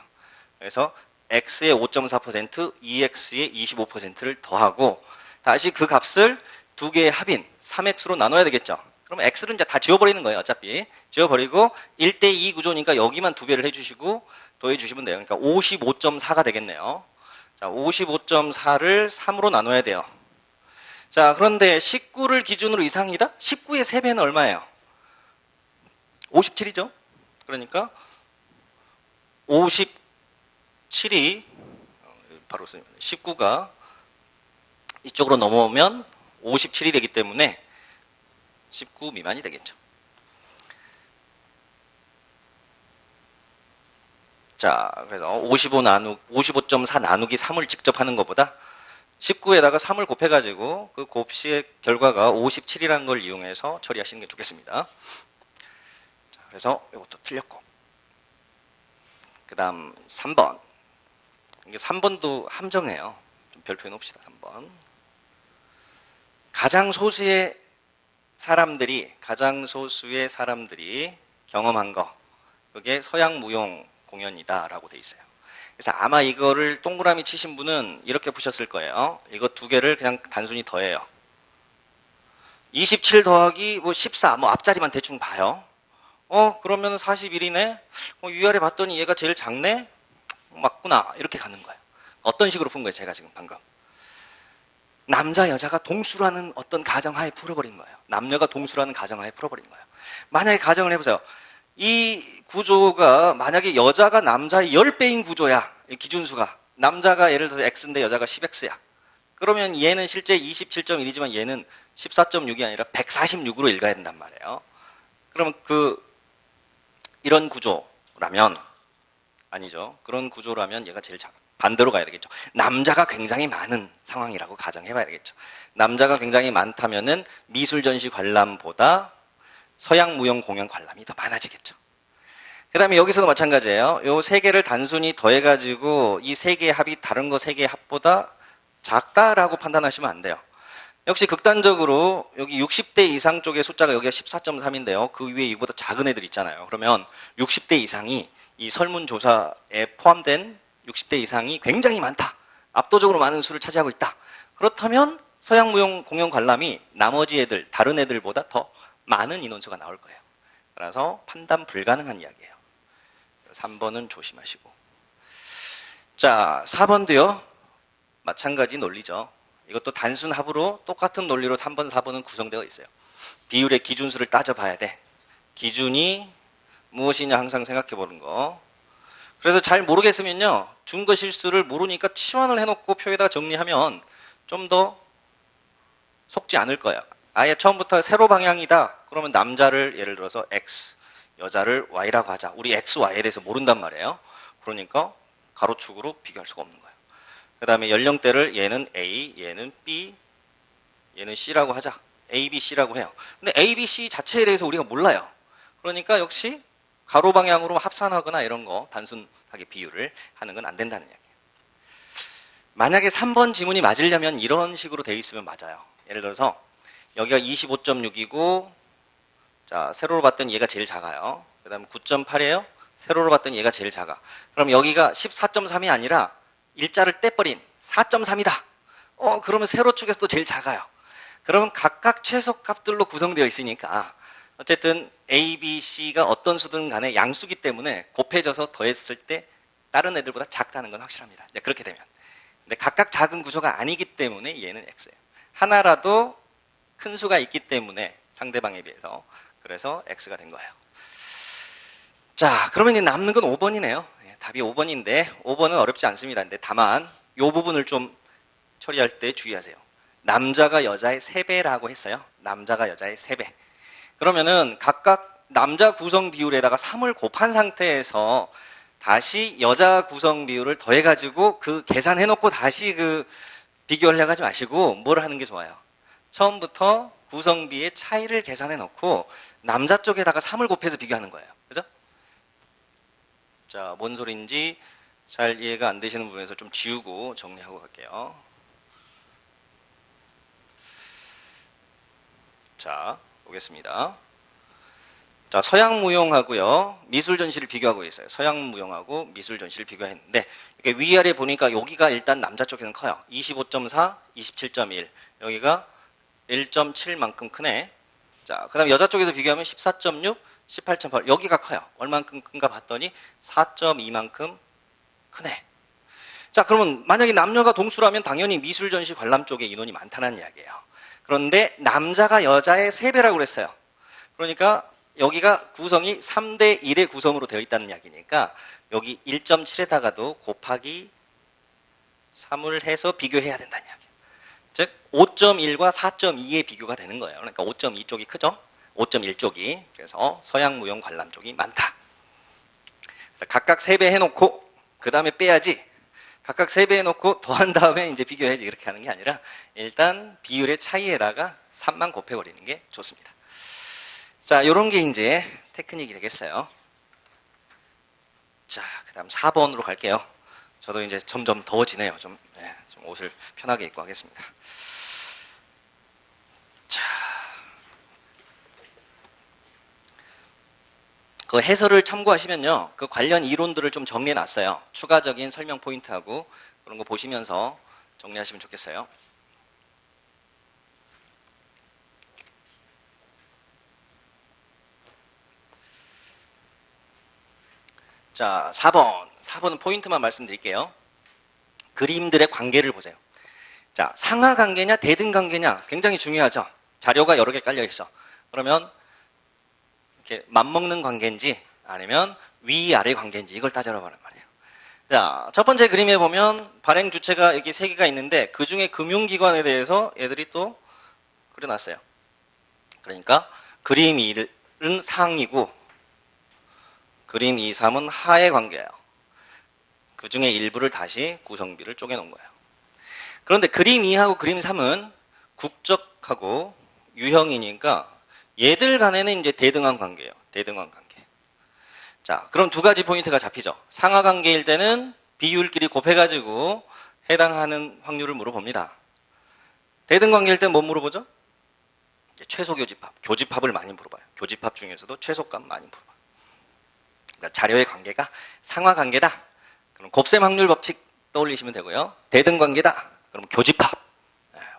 그래서 X의 5.4%, EX의 25%를 더하고 다시 그 값을 두 개의 합인 3X로 나눠야 되겠죠. 그럼 X를 이제 다 지워버리는 거예요. 어차피 지워버리고 1대2 구조니까 여기만 2배를 해주시고 더해주시면 돼요. 그러니까 55.4가 되겠네요. 자, 55.4를 3으로 나눠야 돼요. 자, 그런데 19를 기준으로 이상이다? 19의 3배는 얼마예요? 57이죠. 그러니까 57이 바로 19가 이쪽으로 넘어오면 57이 되기 때문에 19 미만이 되겠죠. 자, 그래서 55.4 나누기 3을 직접 하는 것보다 19에다가 3을 곱해가지고 그 곱시의 결과가 57이라는 걸 이용해서 처리하시는 게 좋겠습니다. 자, 그래서 이것도 틀렸고. 그 다음 3번. 이게 3번도 함정이에요. 좀 별표 해놓읍시다. 3번. 가장 소수의 사람들이 경험한 거, 그게 서양 무용 공연이다라고 돼 있어요. 그래서 아마 이거를 동그라미 치신 분은 이렇게 푸셨을 거예요. 이거 두 개를 그냥 단순히 더해요. 27 더하기 뭐 14, 뭐 앞자리만 대충 봐요. 그러면 41이네? 위아래 봤더니 얘가 제일 작네? 맞구나. 이렇게 가는 거예요. 어떤 식으로 푼 거예요, 제가 지금 방금. 남자, 여자가 동수라는 어떤 가정하에 풀어버린 거예요. 남녀가 동수라는 가정하에 풀어버린 거예요. 만약에 가정을 해보세요. 이 구조가 만약에 여자가 남자의 10배인 구조야. 기준수가. 남자가 예를 들어서 X인데 여자가 10X야. 그러면 얘는 실제 27.1이지만 얘는 14.6이 아니라 146으로 읽어야 된단 말이에요. 그러면 이런 구조라면 아니죠. 그런 구조라면 얘가 제일 작아. 반대로 가야 되겠죠. 남자가 굉장히 많은 상황이라고 가정해봐야 되겠죠. 남자가 굉장히 많다면은 미술 전시 관람보다 서양 무용 공연 관람이 더 많아지겠죠. 그 다음에 여기서도 마찬가지예요. 요 세 개를 단순히 더해가지고 이 세 개의 합이 다른 거 세 개의 합보다 작다라고 판단하시면 안 돼요. 역시 극단적으로 여기 60대 이상 쪽의 숫자가 여기가 14.3인데요. 그 위에 이거보다 작은 애들 있잖아요. 그러면 60대 이상이 이 설문조사에 포함된 60대 이상이 굉장히 많다. 압도적으로 많은 수를 차지하고 있다. 그렇다면 서양무용 공연 관람이 나머지 애들, 다른 애들보다 더 많은 인원수가 나올 거예요. 따라서 판단 불가능한 이야기예요. 3번은 조심하시고. 자, 4번도요. 마찬가지 논리죠. 이것도 단순 합으로 똑같은 논리로 3번, 4번은 구성되어 있어요. 비율의 기준수를 따져봐야 돼. 기준이 무엇이냐 항상 생각해 보는 거. 그래서 잘 모르겠으면요. 준거 실수를 모르니까 치환을 해놓고 표에다 정리하면 좀 더 속지 않을 거예요. 아예 처음부터 세로 방향이다. 그러면 남자를 예를 들어서 X, 여자를 Y라고 하자. 우리 X, Y에 대해서 모른단 말이에요. 그러니까 가로축으로 비교할 수가 없는 거예요. 그 다음에 연령대를 얘는 A, 얘는 B, 얘는 C라고 하자. A, B, C라고 해요. 근데 A, B, C 자체에 대해서 우리가 몰라요. 그러니까 역시 가로 방향으로 합산하거나 이런 거 단순하게 비율을 하는 건 안 된다는 이야기예요. 만약에 3번 지문이 맞으려면 이런 식으로 돼 있으면 맞아요. 예를 들어서 여기가 25.6이고 자, 세로로 봤더니 얘가 제일 작아요. 그 다음에 9.8이에요. 세로로 봤더니 얘가 제일 작아. 그럼 여기가 14.3이 아니라 일자를 떼버린 4.3이다. 그러면 세로축에서도 제일 작아요. 그러면 각각 최소값들로 구성되어 있으니까 어쨌든 A, B, C가 어떤 수든 간에 양수기 때문에 곱해져서 더했을 때 다른 애들보다 작다는 건 확실합니다. 이제 그렇게 되면. 근데 각각 작은 구조가 아니기 때문에 얘는 X예요. 하나라도 큰 수가 있기 때문에 상대방에 비해서 그래서 X가 된 거예요. 자, 그러면 이제 남는 건 5번이네요. 답이 5번인데 5번은 어렵지 않습니다. 근데 다만 이 부분을 좀 처리할 때 주의하세요. 남자가 여자의 3배라고 했어요. 남자가 여자의 3배. 그러면은 각각 남자 구성 비율에다가 3을 곱한 상태에서 다시 여자 구성 비율을 더해가지고 그 계산해놓고 다시 그 비교하려고 하지 마시고 뭘 하는 게 좋아요. 처음부터 구성비의 차이를 계산해놓고 남자 쪽에다가 3을 곱해서 비교하는 거예요. 그죠? 자, 뭔 소리인지 잘 이해가 안 되시는 부분에서 좀 지우고 정리하고 갈게요. 자, 보겠습니다. 자, 서양 무용하고요 미술 전시를 비교하고 있어요. 서양 무용하고 미술 전시를 비교했는데 이렇게 위아래 보니까 여기가 일단 남자 쪽에는 커요. 25.4, 27.1. 여기가 1.7만큼 크네. 자, 그다음 여자 쪽에서 비교하면 14.6, 18.8. 여기가 커요. 얼만큼 큰가 봤더니 4.2만큼 크네. 자, 그러면 만약에 남녀가 동수라면 당연히 미술 전시 관람 쪽에 인원이 많다는 이야기예요. 그런데 남자가 여자의 3배라고 그랬어요. 그러니까 여기가 구성이 3대 1의 구성으로 되어 있다는 이야기니까 여기 1.7에다가도 곱하기 3을 해서 비교해야 된다는 이야기예요. 즉 5.1과 4.2의 비교가 되는 거예요. 그러니까 5.2 쪽이 크죠. 5.1 쪽이. 그래서 서양 무용 관람 쪽이 많다. 그래서 각각 3배 해놓고 그 다음에 빼야지. 각각 3배 해놓고 더한 다음에 이제 비교해야지. 이렇게 하는 게 아니라 일단 비율의 차이에다가 3만 곱해버리는 게 좋습니다. 자, 요런 게 이제 테크닉이 되겠어요. 자, 그 다음 4번으로 갈게요. 저도 이제 점점 더워지네요. 좀 옷을 편하게 입고 하겠습니다. 자, 그 해설을 참고하시면요. 그 관련 이론들을 좀 정리해 놨어요. 추가적인 설명 포인트하고 그런 거 보시면서 정리하시면 좋겠어요. 자, 4번은 포인트만 말씀드릴게요. 그림들의 관계를 보세요. 자, 상하 관계냐 대등 관계냐 굉장히 중요하죠. 자료가 여러 개 깔려 있어. 그러면 이렇게 맞먹는 관계인지 아니면 위아래 관계인지 이걸 따져보란 말이에요. 자, 첫 번째 그림에 보면 발행 주체가 여기 3개가 있는데 그 중에 금융기관에 대해서 애들이 또 그려놨어요. 그러니까 그림 1은 상이고 그림 2, 3은 하의 관계예요. 그 중에 일부를 다시 구성비를 쪼개놓은 거예요. 그런데 그림 2하고 그림 3은 국적하고 유형이니까 얘들 간에는 이제 대등한 관계예요. 대등한 관계. 자, 그럼 두 가지 포인트가 잡히죠. 상하 관계일 때는 비율끼리 곱해가지고 해당하는 확률을 물어봅니다. 대등관계일 때 뭐 물어보죠? 최소 교집합, 교집합을 많이 물어봐요. 교집합 중에서도 최소값 많이 물어봐요. 그러니까 자료의 관계가 상하관계다. 그럼 곱셈 확률 법칙 떠올리시면 되고요. 대등관계다. 그럼 교집합.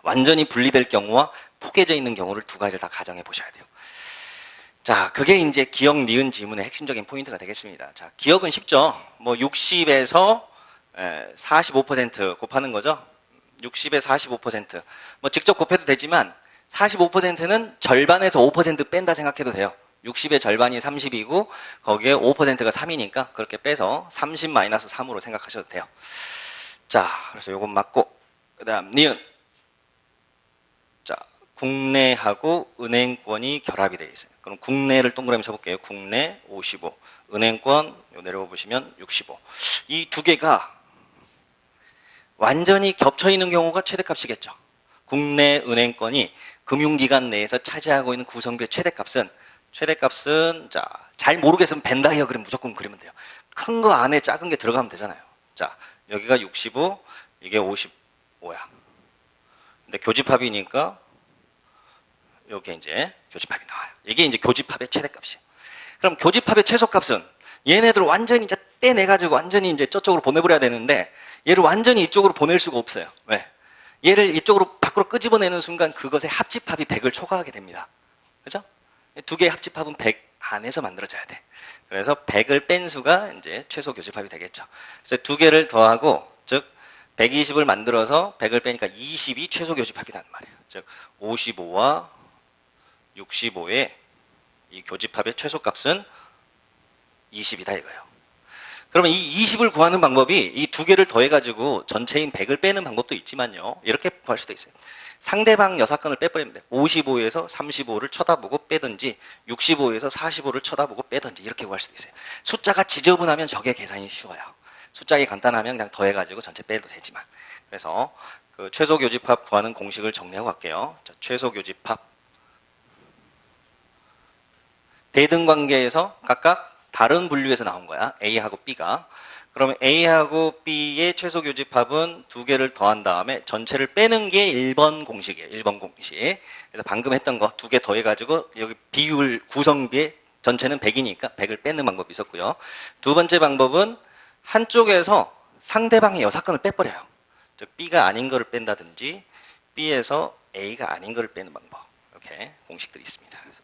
완전히 분리될 경우와 포개져 있는 경우를 두 가지를 다 가정해 보셔야 돼요. 자, 그게 이제 기억, 니은, 지문의 핵심적인 포인트가 되겠습니다. 자, 기억은 쉽죠. 뭐 60에서 45% 곱하는 거죠. 60에 45%. 뭐 직접 곱해도 되지만 45%는 절반에서 5% 뺀다 생각해도 돼요. 60의 절반이 30이고 거기에 5%가 3이니까 그렇게 빼서 30-3으로 생각하셔도 돼요. 자, 그래서 요건 맞고 그다음 니은. 자, 국내하고 은행권이 결합이 되어 있어요. 그럼 국내를 동그라미 쳐볼게요. 국내 55, 은행권 요 내려와 보시면 65. 이 두 개가 완전히 겹쳐 있는 경우가 최대값이겠죠. 국내 은행권이 금융기관 내에서 차지하고 있는 구성비의 최대값은 자, 잘 모르겠으면 벤 다이어그램 무조건 그리면 돼요. 큰 거 안에 작은 게 들어가면 되잖아요. 자, 여기가 65, 이게 55야. 근데 교집합이니까 이게 이제 교집합이 나와요. 이게 이제 교집합의 최대값이에요. 그럼 교집합의 최소값은 얘네들 완전히 이제 떼내가지고 완전히 이제 저쪽으로 보내버려야 되는데 얘를 완전히 이쪽으로 보낼 수가 없어요. 왜? 얘를 이쪽으로 밖으로 끄집어내는 순간 그것의 합집합이 100을 초과하게 됩니다. 그죠? 두 개의 합집합은 100 안에서 만들어져야 돼. 그래서 100을 뺀 수가 이제 최소 교집합이 되겠죠. 그래서 두 개를 더하고 즉 120을 만들어서 100을 빼니까 20이 최소 교집합이란 말이에요. 즉 55와 65의 이 교집합의 최소값은 20이다 이거예요. 그러면 이 20을 구하는 방법이 이 두 개를 더해가지고 전체인 100을 빼는 방법도 있지만요. 이렇게 구할 수도 있어요. 상대방 여사건을 빼버리면 돼요. 55에서 35를 쳐다보고 빼든지 65에서 45를 쳐다보고 빼든지 이렇게 구할 수도 있어요. 숫자가 지저분하면 저게 계산이 쉬워요. 숫자가 간단하면 그냥 더해가지고 전체 빼도 되지만. 그래서 그 최소 교집합 구하는 공식을 정리하고 갈게요. 자, 최소 교집합 대등관계에서 각각 다른 분류에서 나온 거야. A하고 B가. 그러면 A하고 B의 최소 교집합은 두 개를 더한 다음에 전체를 빼는 게 1번 공식이에요. 1번 공식. 그래서 방금 했던 거 두 개 더해가지고 여기 비율 구성비의 전체는 100이니까 100을 빼는 방법이 있었고요. 두 번째 방법은 한쪽에서 상대방의 여사건을 빼버려요. 즉 B가 아닌 거를 뺀다든지 B에서 A가 아닌 거를 빼는 방법. 이렇게 공식들이 있습니다. 그래서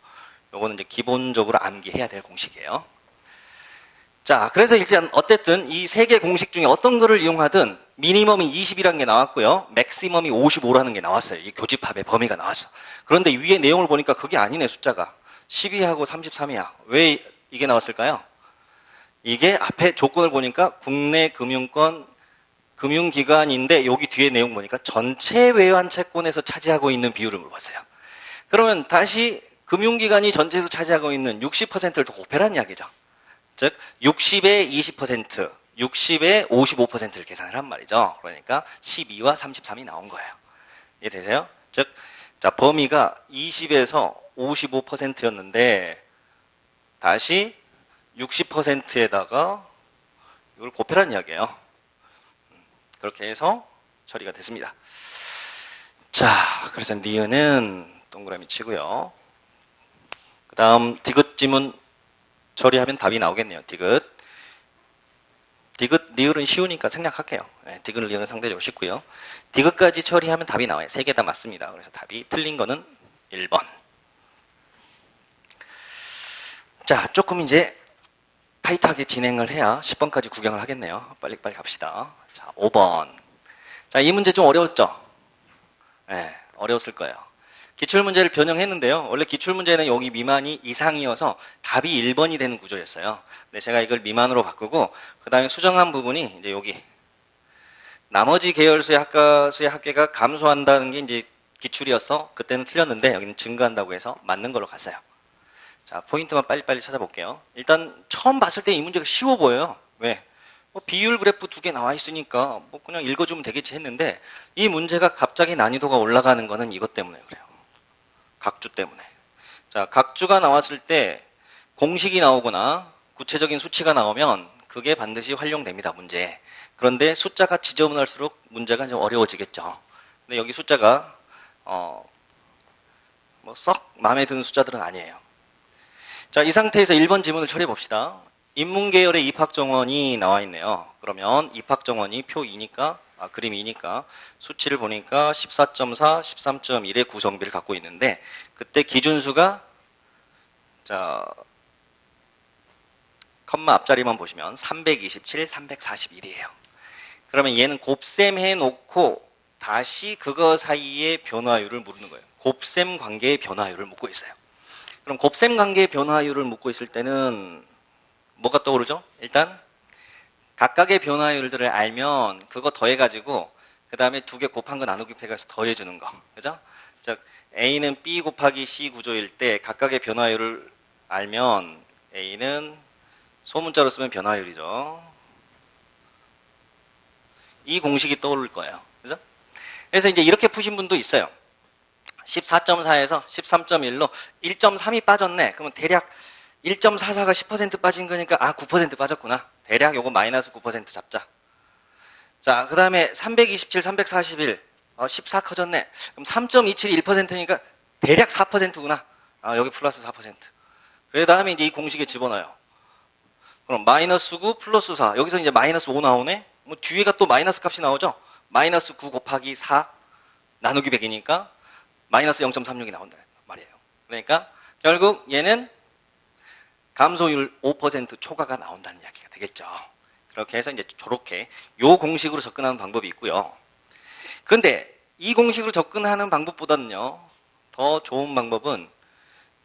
요거는 이제 기본적으로 암기해야 될 공식이에요. 자, 그래서 일단 어쨌든 이 세 개 공식 중에 어떤 거를 이용하든 미니멈이 20이라는 게 나왔고요. 맥시멈이 55라는 게 나왔어요. 이 교집합의 범위가 나왔어. 그런데 위에 내용을 보니까 그게 아니네, 숫자가. 12하고 33이야. 왜 이게 나왔을까요? 이게 앞에 조건을 보니까 국내 금융권 금융기관인데 여기 뒤에 내용 보니까 전체 외환 채권에서 차지하고 있는 비율을 물어봤어요. 그러면 다시 금융기관이 전체에서 차지하고 있는 60%를 더 곱해라는 이야기죠. 즉 60에 20%, 60에 55%를 계산을 한 말이죠. 그러니까 12와 33이 나온 거예요. 이해되세요? 즉, 자, 범위가 20에서 55%였는데 다시 60%에다가 이걸 곱해라는 이야기예요. 그렇게 해서 처리가 됐습니다. 자, 그래서 니은은 동그라미 치고요. 그 다음 디귿 지문 처리하면 답이 나오겠네요. 디귿, 리을은 쉬우니까 생략할게요. 네, 디귿, 리을은 상대적으로 쉽고요. 디귿까지 처리하면 답이 나와요. 세 개 다 맞습니다. 그래서 답이 틀린 거는 1번. 자, 조금 이제 타이트하게 진행을 해야 10번까지 구경을 하겠네요. 빨리 갑시다. 자, 5번. 자, 이 문제 좀 어려웠죠? 네, 어려웠을 거예요. 기출문제를 변형했는데요. 원래 기출문제는 여기 미만이 이상이어서 답이 1번이 되는 구조였어요. 근데 제가 이걸 미만으로 바꾸고 그 다음에 수정한 부분이 이제 여기 나머지 계열수의 학과수의 합계가 감소한다는 게 이제 기출이었어. 그때는 틀렸는데 여기는 증가한다고 해서 맞는 걸로 갔어요. 자, 포인트만 빨리빨리 찾아볼게요. 일단 처음 봤을 때 이 문제가 쉬워 보여요. 왜? 뭐 비율 그래프 두 개 나와 있으니까 뭐 그냥 읽어주면 되겠지 했는데 이 문제가 갑자기 난이도가 올라가는 거는 이것 때문에 그래요. 각주 때문에. 자, 각주가 나왔을 때 공식이 나오거나 구체적인 수치가 나오면 그게 반드시 활용됩니다, 문제에. 그런데 숫자가 지저분할수록 문제가 좀 어려워지겠죠. 근데 여기 숫자가 뭐 썩 마음에 드는 숫자들은 아니에요. 자, 이 상태에서 1번 지문을 처리해 봅시다. 인문계열의 입학정원이 나와 있네요. 그러면 입학정원이 표 2니까 그림 2니까 수치를 보니까 14.4, 13.1의 구성비를 갖고 있는데 그때 기준수가 자 컴마 앞자리만 보시면 327, 341이에요. 그러면 얘는 곱셈해 놓고 다시 그거 사이의 변화율을 물는 거예요. 곱셈 관계의 변화율을 묻고 있어요. 그럼 곱셈 관계의 변화율을 묻고 있을 때는 뭐가 떠오르죠? 일단 각각의 변화율들을 알면 그거 더해가지고 그 다음에 두 개 곱한 거 나누기 해서 더해주는 거. 그죠? 즉 A는 B 곱하기 C 구조일 때 각각의 변화율을 알면 A는 소문자로 쓰면 변화율이죠. 이 공식이 떠오를 거예요. 그죠? 그래서 이제 이렇게 푸신 분도 있어요. 14.4에서 13.1로 1.3이 빠졌네. 그러면 대략 1.44가 10% 빠진 거니까 9% 빠졌구나. 대략 요거 마이너스 9% 잡자. 자, 그 다음에 327, 341 14 커졌네. 그럼 3.27이 1%니까 대략 4%구나. 여기 플러스 4%. 그 다음에 이제 이 공식에 집어넣어요. 그럼 마이너스 9 플러스 4. 여기서 이제 마이너스 5 나오네. 뭐 뒤에가 또 마이너스 값이 나오죠. 마이너스 9 곱하기 4 나누기 100이니까 마이너스 0.36이 나온다 말이에요. 그러니까 결국 얘는 감소율 5% 초과가 나온다는 이야기가 되겠죠. 그렇게 해서 이제 저렇게 요 공식으로 접근하는 방법이 있고요. 그런데 이 공식으로 접근하는 방법보다는요, 더 좋은 방법은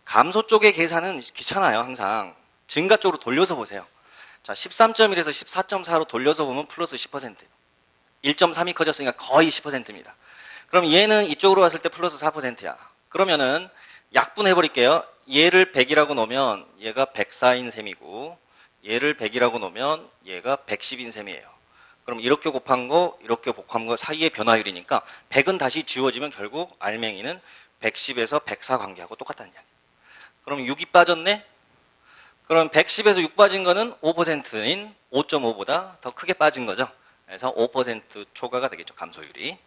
감소 쪽의 계산은 귀찮아요. 항상 증가 쪽으로 돌려서 보세요. 자, 13.1에서 14.4로 돌려서 보면 플러스 10%예요. 1.3이 커졌으니까 거의 10%입니다. 그럼 얘는 이쪽으로 왔을 때 플러스 4%야. 그러면은 약분해 버릴게요. 얘를 100이라고 놓으면 얘가 104인 셈이고 얘를 100이라고 놓으면 얘가 110인 셈이에요. 그럼 이렇게 곱한 거 이렇게 곱한 거 사이의 변화율이니까 100은 다시 지워지면 결국 알맹이는 110에서 104 관계하고 똑같다는 이야기. 그럼 6이 빠졌네? 그럼 110에서 6 빠진 거는 5%인 5.5보다 더 크게 빠진 거죠. 그래서 5% 초과가 되겠죠. 감소율이.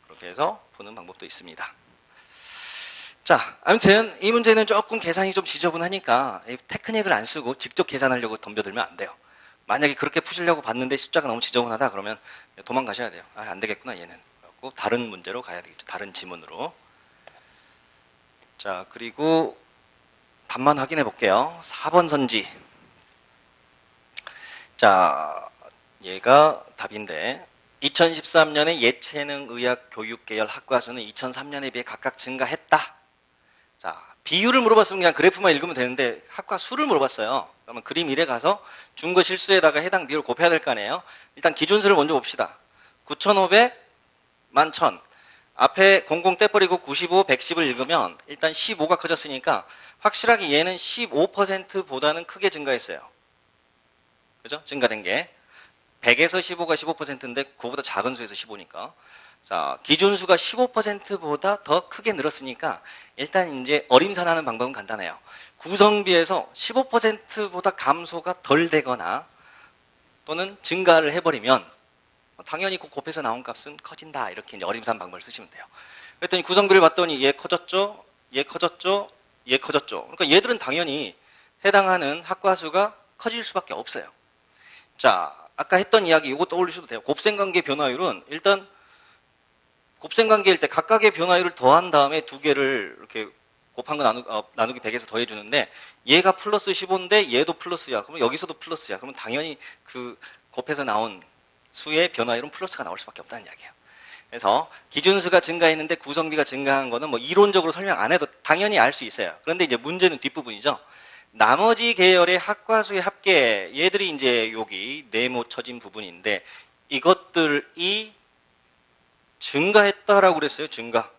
그렇게 해서 푸는 방법도 있습니다. 자, 아무튼 이 문제는 조금 계산이 좀 지저분하니까 테크닉을 안 쓰고 직접 계산하려고 덤벼들면 안 돼요. 만약에 그렇게 푸시려고 봤는데 숫자가 너무 지저분하다 그러면 도망가셔야 돼요. 안 되겠구나 얘는. 그래갖고 다른 문제로 가야 되겠죠. 다른 지문으로. 자, 그리고 답만 확인해 볼게요. 4번 선지. 자, 얘가 답인데 2013년에 예체능의학 교육계열 학과수는 2003년에 비해 각각 증가했다. 자, 비율을 물어봤으면 그냥 그래프만 읽으면 되는데 학과 수를 물어봤어요. 그러면 그림 1에 가서 준거 실수에다가 해당 비율을 곱해야 될 거 아니에요. 일단 기준수를 먼저 봅시다. 9,500, 11,000. 앞에 00 떼버리고 95, 110을 읽으면 일단 15가 커졌으니까 확실하게 얘는 15%보다는 크게 증가했어요. 그죠? 증가된 게. 100에서 15가 15%인데 그거보다 작은 수에서 15니까. 자, 기준수가 15%보다 더 크게 늘었으니까 일단 이제 어림산하는 방법은 간단해요. 구성비에서 15%보다 감소가 덜 되거나 또는 증가를 해버리면 당연히 그 곱해서 나온 값은 커진다. 이렇게 이제 어림산 방법을 쓰시면 돼요. 그랬더니 구성비를 봤더니 얘 커졌죠? 얘 커졌죠? 얘 커졌죠? 그러니까 얘들은 당연히 해당하는 학과수가 커질 수밖에 없어요. 자, 아까 했던 이야기 이거 떠올리셔도 돼요. 곱셈관계 변화율은 일단 곱셈관계일 때 각각의 변화율을 더한 다음에 두 개를 이렇게 곱한 거 나누기 100에서 더해주는데 얘가 플러스 15인데 얘도 플러스야. 그러면 여기서도 플러스야. 그러면 당연히 그 곱해서 나온 수의 변화율은 플러스가 나올 수밖에 없다는 이야기예요. 그래서 기준수가 증가했는데 구성비가 증가한 거는 뭐 이론적으로 설명 안 해도 당연히 알 수 있어요. 그런데 이제 문제는 뒷부분이죠. 나머지 계열의 학과수의 합계, 얘들이 이제 여기 네모 쳐진 부분인데 이것들이 증가했다라고 그랬어요. 증가.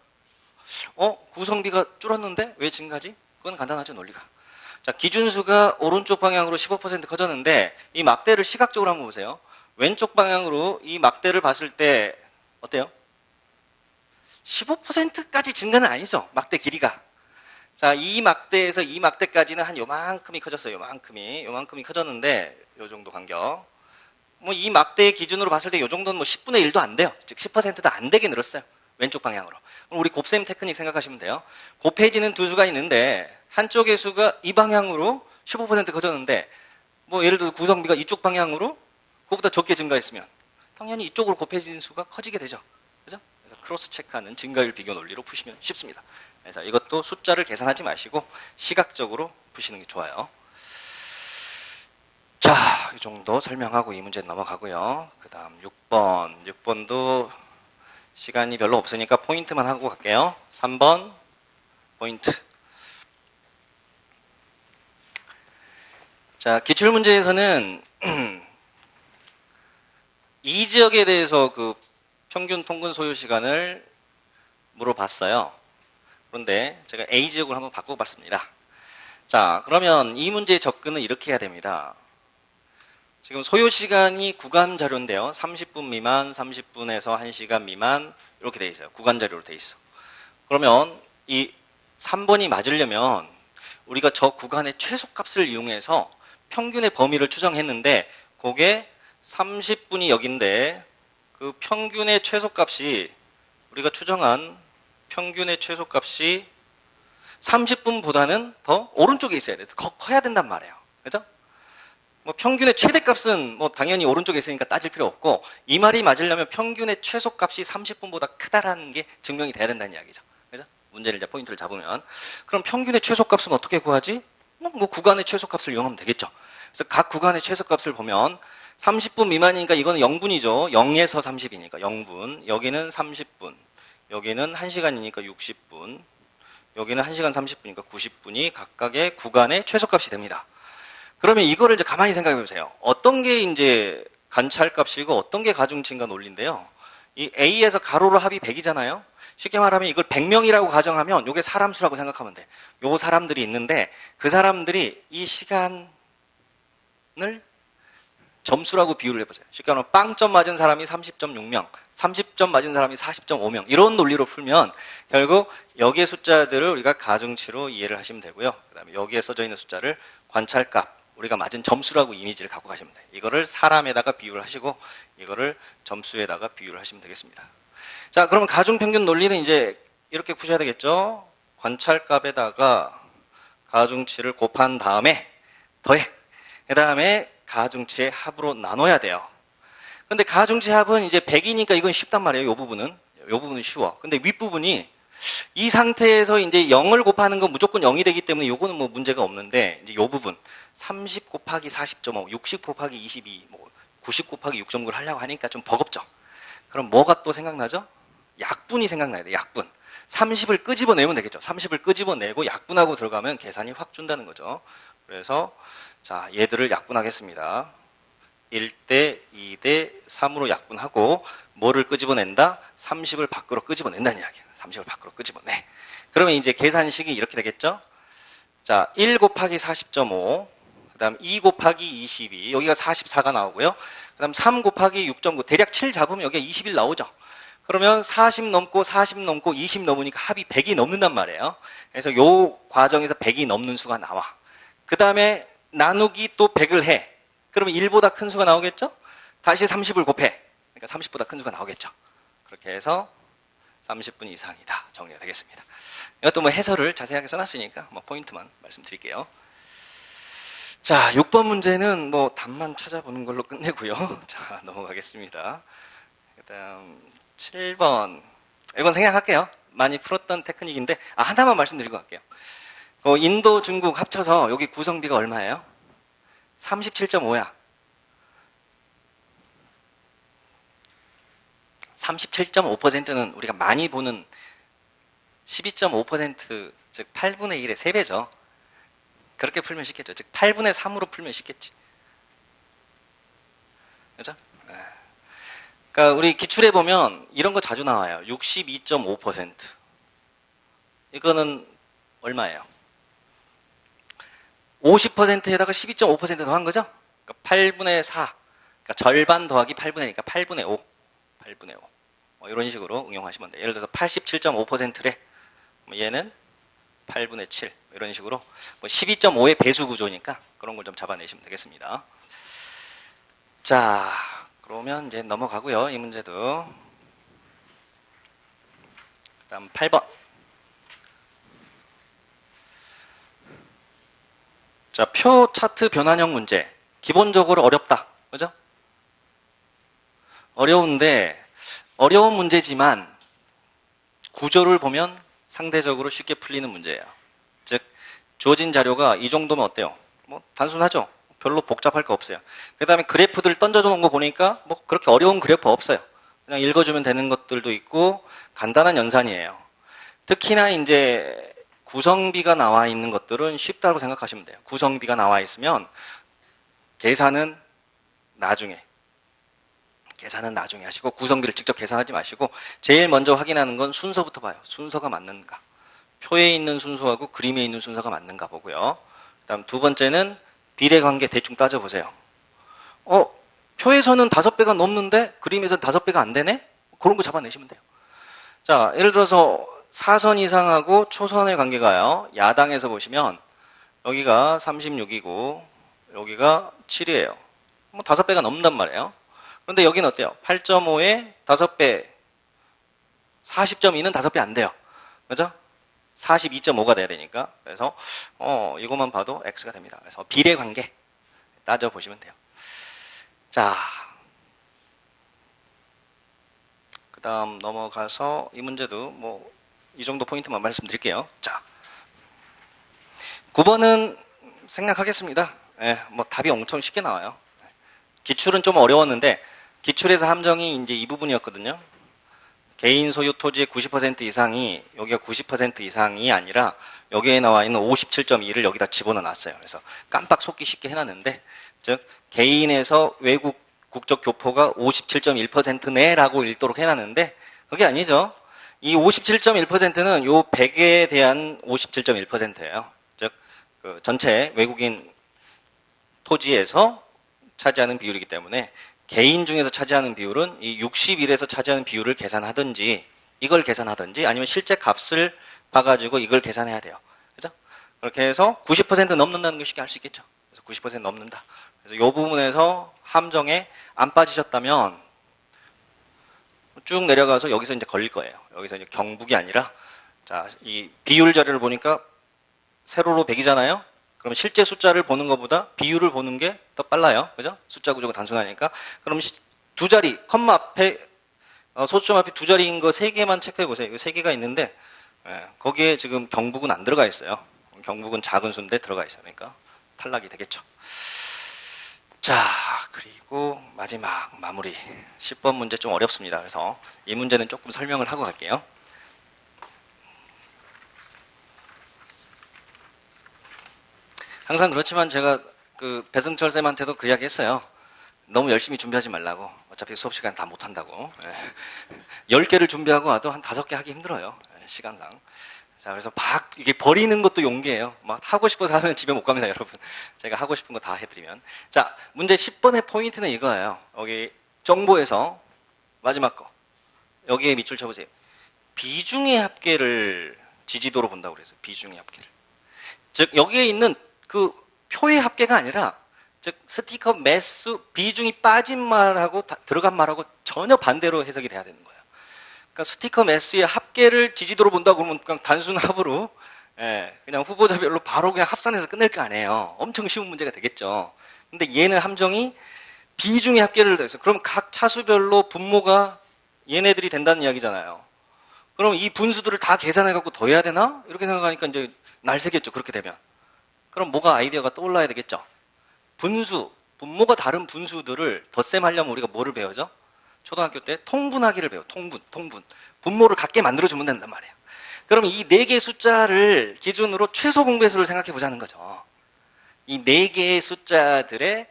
구성비가 줄었는데 왜 증가지? 그건 간단하죠, 논리가. 자, 기준수가 오른쪽 방향으로 15% 커졌는데 이 막대를 시각적으로 한번 보세요. 왼쪽 방향으로 이 막대를 봤을 때 어때요? 15%까지 증가는 아니죠. 막대 길이가. 자, 이 막대에서 이 막대까지는 한 요만큼이 커졌어요. 요만큼이 커졌는데 요 정도 간격. 뭐 이 막대 기준으로 봤을 때 이 정도는 뭐 10분의 1도 안 돼요. 즉 10%도 안 되게 늘었어요. 왼쪽 방향으로. 그럼 우리 곱셈 테크닉 생각하시면 돼요. 곱해지는 두 수가 있는데 한쪽의 수가 이 방향으로 15% 커졌는데 뭐 예를 들어 구성비가 이쪽 방향으로 그거보다 적게 증가했으면 당연히 이쪽으로 곱해지는 수가 커지게 되죠. 그죠? 그래서 크로스 체크하는 증가율 비교 논리로 푸시면 쉽습니다. 그래서 이것도 숫자를 계산하지 마시고 시각적으로 푸시는 게 좋아요. 자, 이 정도 설명하고 이 문제 넘어가고요. 그 다음 6번. 6번도 시간이 별로 없으니까 포인트만 하고 갈게요. 3번 포인트. 자, 기출문제에서는 이 지역에 대해서 그 평균 통근 소요 시간을 물어봤어요. 그런데 제가 A 지역으로 한번 바꿔봤습니다. 자, 그러면 이 문제의 접근은 이렇게 해야 됩니다. 지금 소요 시간이 구간 자료인데요. 30분 미만, 30분에서 1시간 미만 이렇게 돼 있어요. 구간 자료로 돼 있어. 그러면 이 3번이 맞으려면 우리가 저 구간의 최소값을 이용해서 평균의 범위를 추정했는데 그게 30분이 여긴데 그 평균의 최소값이 우리가 추정한 평균의 최소값이 30분보다는 더 오른쪽에 있어야 돼. 더 커야 된단 말이에요. 그죠? 뭐 평균의 최대값은 뭐 당연히 오른쪽에 있으니까 따질 필요 없고 이 말이 맞으려면 평균의 최소값이 30분보다 크다라는 게 증명이 돼야 된다는 이야기죠. 그죠? 문제를 이제 포인트를 잡으면 그럼 평균의 최소값은 어떻게 구하지? 뭐 구간의 최소값을 이용하면 되겠죠. 그래서 각 구간의 최소값을 보면 30분 미만이니까 이거는 0분이죠. 0에서 30이니까 0분. 여기는 30분. 여기는 1시간이니까 60분. 여기는 1시간 30분이니까 90분이 각각의 구간의 최소값이 됩니다. 그러면 이거를 이제 가만히 생각해 보세요. 어떤 게 이제 관찰값이고 어떤 게 가중치인가 논리인데요. 이 A에서 가로로 합이 100이잖아요. 쉽게 말하면 이걸 100명이라고 가정하면 이게 사람 수라고 생각하면 돼. 요 사람들이 있는데 그 사람들이 이 시간을 점수라고 비유를 해보세요. 쉽게 말하면 빵점 맞은 사람이 30.6명, 30점 맞은 사람이 40.5명 이런 논리로 풀면 결국 여기의 숫자들을 우리가 가중치로 이해를 하시면 되고요. 그 다음에 여기에 써져 있는 숫자를 관찰값, 우리가 맞은 점수라고 이미지를 갖고 가시면 돼요. 이거를 사람에다가 비유를 하시고 이거를 점수에다가 비유를 하시면 되겠습니다. 자, 그러면 가중평균 논리는 이제 이렇게 푸셔야 되겠죠. 관찰값에다가 가중치를 곱한 다음에 더해. 그 다음에 가중치의 합으로 나눠야 돼요. 근데 가중치 합은 이제 100이니까 이건 쉽단 말이에요. 이 부분은 쉬워. 근데 윗부분이 이 상태에서 이제 0을 곱하는 건 무조건 0이 되기 때문에 요거는 뭐 문제가 없는데 이제 요 부분 30 곱하기 40.5, 60 곱하기 22, 뭐 90 곱하기 6.9를 하려고 하니까 좀 버겁죠. 그럼 뭐가 또 생각나죠? 약분이 생각나야 돼. 약분. 30을 끄집어내면 되겠죠. 30을 끄집어내고 약분하고 들어가면 계산이 확 준다는 거죠. 그래서 자, 얘들을 약분하겠습니다. 1대 2대 3으로 약분하고 뭐를 끄집어낸다? 30을 밖으로 끄집어낸다는 이야기예요. 30을 밖으로 끄집어내. 그러면 이제 계산식이 이렇게 되겠죠? 자, 1 곱하기 40.5, 그 다음 2 곱하기 22, 여기가 44가 나오고요. 그 다음 3 곱하기 6.9, 대략 7 잡으면 여기가 21 나오죠. 그러면 40 넘고 40 넘고 20 넘으니까 합이 100이 넘는단 말이에요. 그래서 요 과정에서 100이 넘는 수가 나와. 그 다음에 나누기 또 100을 해. 그러면 1보다 큰 수가 나오겠죠? 다시 30을 곱해. 그러니까 30보다 큰 수가 나오겠죠. 그렇게 해서 30분 이상이다. 정리가 되겠습니다. 이것도 뭐 해설을 자세하게 써놨으니까 뭐 포인트만 말씀드릴게요. 자, 6번 문제는 뭐 답만 찾아보는 걸로 끝내고요. 자, 넘어가겠습니다. 그 다음 7번. 이건 생략할게요. 많이 풀었던 테크닉인데 하나만 말씀드리고 갈게요. 인도, 중국 합쳐서 여기 구성비가 얼마예요? 37.5야. 37.5%는 우리가 많이 보는 12.5%, 즉 8분의 1의 3배죠. 그렇게 풀면 쉽겠죠. 즉 8분의 3으로 풀면 쉽겠지. 그죠? 그러니까 우리 기출에 보면 이런 거 자주 나와요. 62.5%. 이거는 얼마예요? 50%에다가 12.5% 더한 거죠? 그러니까 8분의 4. 그러니까 절반 더하기 8분의 1이니까 8분의 5. 8분의 5. 이런 식으로 응용하시면 돼요. 예를 들어서 87.5%래. 얘는 8분의 7. 이런 식으로 12.5의 배수 구조니까 그런 걸 좀 잡아내시면 되겠습니다. 자, 그러면 이제 넘어가고요. 이 문제도. 그다음 8번. 자, 표 차트 변환형 문제. 기본적으로 어렵다. 그죠? 어려운데, 어려운 문제지만 구조를 보면 상대적으로 쉽게 풀리는 문제예요. 즉, 주어진 자료가 이 정도면 어때요? 뭐 단순하죠? 별로 복잡할 거 없어요. 그 다음에 그래프들 던져져 놓은 거 보니까 뭐 그렇게 어려운 그래프 없어요. 그냥 읽어주면 되는 것들도 있고 간단한 연산이에요. 특히나 이제 구성비가 나와 있는 것들은 쉽다고 생각하시면 돼요. 구성비가 나와 있으면 계산은 나중에 하시고 구성비를 직접 계산하지 마시고 제일 먼저 확인하는 건 순서부터 봐요. 순서가 맞는가. 표에 있는 순서하고 그림에 있는 순서가 맞는가 보고요. 그다음 두 번째는 비례관계 대충 따져보세요. 표에서는 5배가 넘는데 그림에서는 5배가 안 되네? 그런 거 잡아내시면 돼요. 자, 예를 들어서 사선 이상하고 초선의 관계가요. 야당에서 보시면 여기가 36이고 여기가 7이에요. 뭐 5배가 넘는단 말이에요. 그런데 여기는 어때요? 8.5에 5배, 40.2는 5배 안 돼요. 그죠? 42.5가 돼야 되니까. 그래서 이것만 봐도 X가 됩니다. 그래서 비례관계 따져보시면 돼요. 자, 그 다음 넘어가서 이 문제도 뭐 이 정도 포인트만 말씀드릴게요. 자, 9번은 생략하겠습니다. 뭐 답이 엄청 쉽게 나와요. 기출은 좀 어려웠는데 기출에서 함정이 이제 이 부분이었거든요. 개인 소유 토지의 90% 이상이 여기가 90% 이상이 아니라 여기에 나와 있는 57.2를 여기다 집어넣어 놨어요. 그래서 깜빡 속기 쉽게 해놨는데 즉 개인에서 외국 국적 교포가 57.1%네라고 읽도록 해놨는데 그게 아니죠. 이 57.1%는 요 100에 대한 57.1%예요. 즉 그 전체 외국인 토지에서 차지하는 비율이기 때문에 개인 중에서 차지하는 비율은 이 61에서 차지하는 비율을 계산하든지 이걸 계산하든지 아니면 실제 값을 봐가지고 이걸 계산해야 돼요. 그죠? 그렇게 해서 90% 넘는다는 걸 쉽게 알 수 있겠죠. 그래서 90% 넘는다. 그래서 이 부분에서 함정에 안 빠지셨다면 쭉 내려가서 여기서 이제 걸릴 거예요. 여기서 이제 경북이 아니라 자, 이 비율 자료를 보니까 세로로 100이잖아요. 그럼 실제 숫자를 보는 것보다 비율을 보는 게 더 빨라요. 그죠? 숫자 구조가 단순하니까. 그럼 두 자리, 컴마 앞에, 소수점 앞에 두 자리인 거 세 개만 체크해 보세요. 이거 세 개가 있는데, 거기에 지금 경북은 안 들어가 있어요. 경북은 작은 수인데 들어가 있어요. 그러니까 탈락이 되겠죠. 자, 그리고 마지막 마무리. 10번 문제 좀 어렵습니다. 그래서 이 문제는 조금 설명을 하고 갈게요. 항상 그렇지만 제가 그 배승철 쌤한테도 그 이야기 했어요. 너무 열심히 준비하지 말라고. 어차피 수업 시간 다 못한다고. 10개를 준비하고 와도 한 5개 하기 힘들어요. 시간상. 자, 그래서 막 이게 버리는 것도 용기예요. 막 하고 싶어서 하면 집에 못 갑니다, 여러분. 제가 하고 싶은 거 다 해드리면. 자, 문제 10번의 포인트는 이거예요. 여기 정보에서 마지막 거. 여기에 밑줄 쳐보세요. 비중의 합계를 지지도로 본다고 그랬어요. 비중의 합계를. 즉, 여기에 있는 그 표의 합계가 아니라 즉 스티커 매수 비중이 빠진 말하고 들어간 말하고 전혀 반대로 해석이 돼야 되는 거예요. 그러니까 스티커 매수의 합계를 지지도로 본다고 그러면 그냥 단순 합으로 그냥 후보자별로 바로 그냥 합산해서 끝낼 거 아니에요. 엄청 쉬운 문제가 되겠죠. 근데 얘는 함정이 비중의 합계를 해서 그럼 각 차수별로 분모가 얘네들이 된다는 이야기잖아요. 그럼 이 분수들을 다 계산해 갖고 더해야 되나? 이렇게 생각하니까 이제 날 새겠죠. 그렇게 되면. 그럼 뭐가 아이디어가 떠올라야 되겠죠. 분모가 다른 분수들을 덧셈 하려면 우리가 뭐를 배우죠? 초등학교 때 통분하기를 배워. 통분. 분모를 같게 만들어주면 된단 말이에요. 그럼 이 4개의 숫자를 기준으로 최소 공배수를 생각해 보자는 거죠. 이 4개의 숫자들의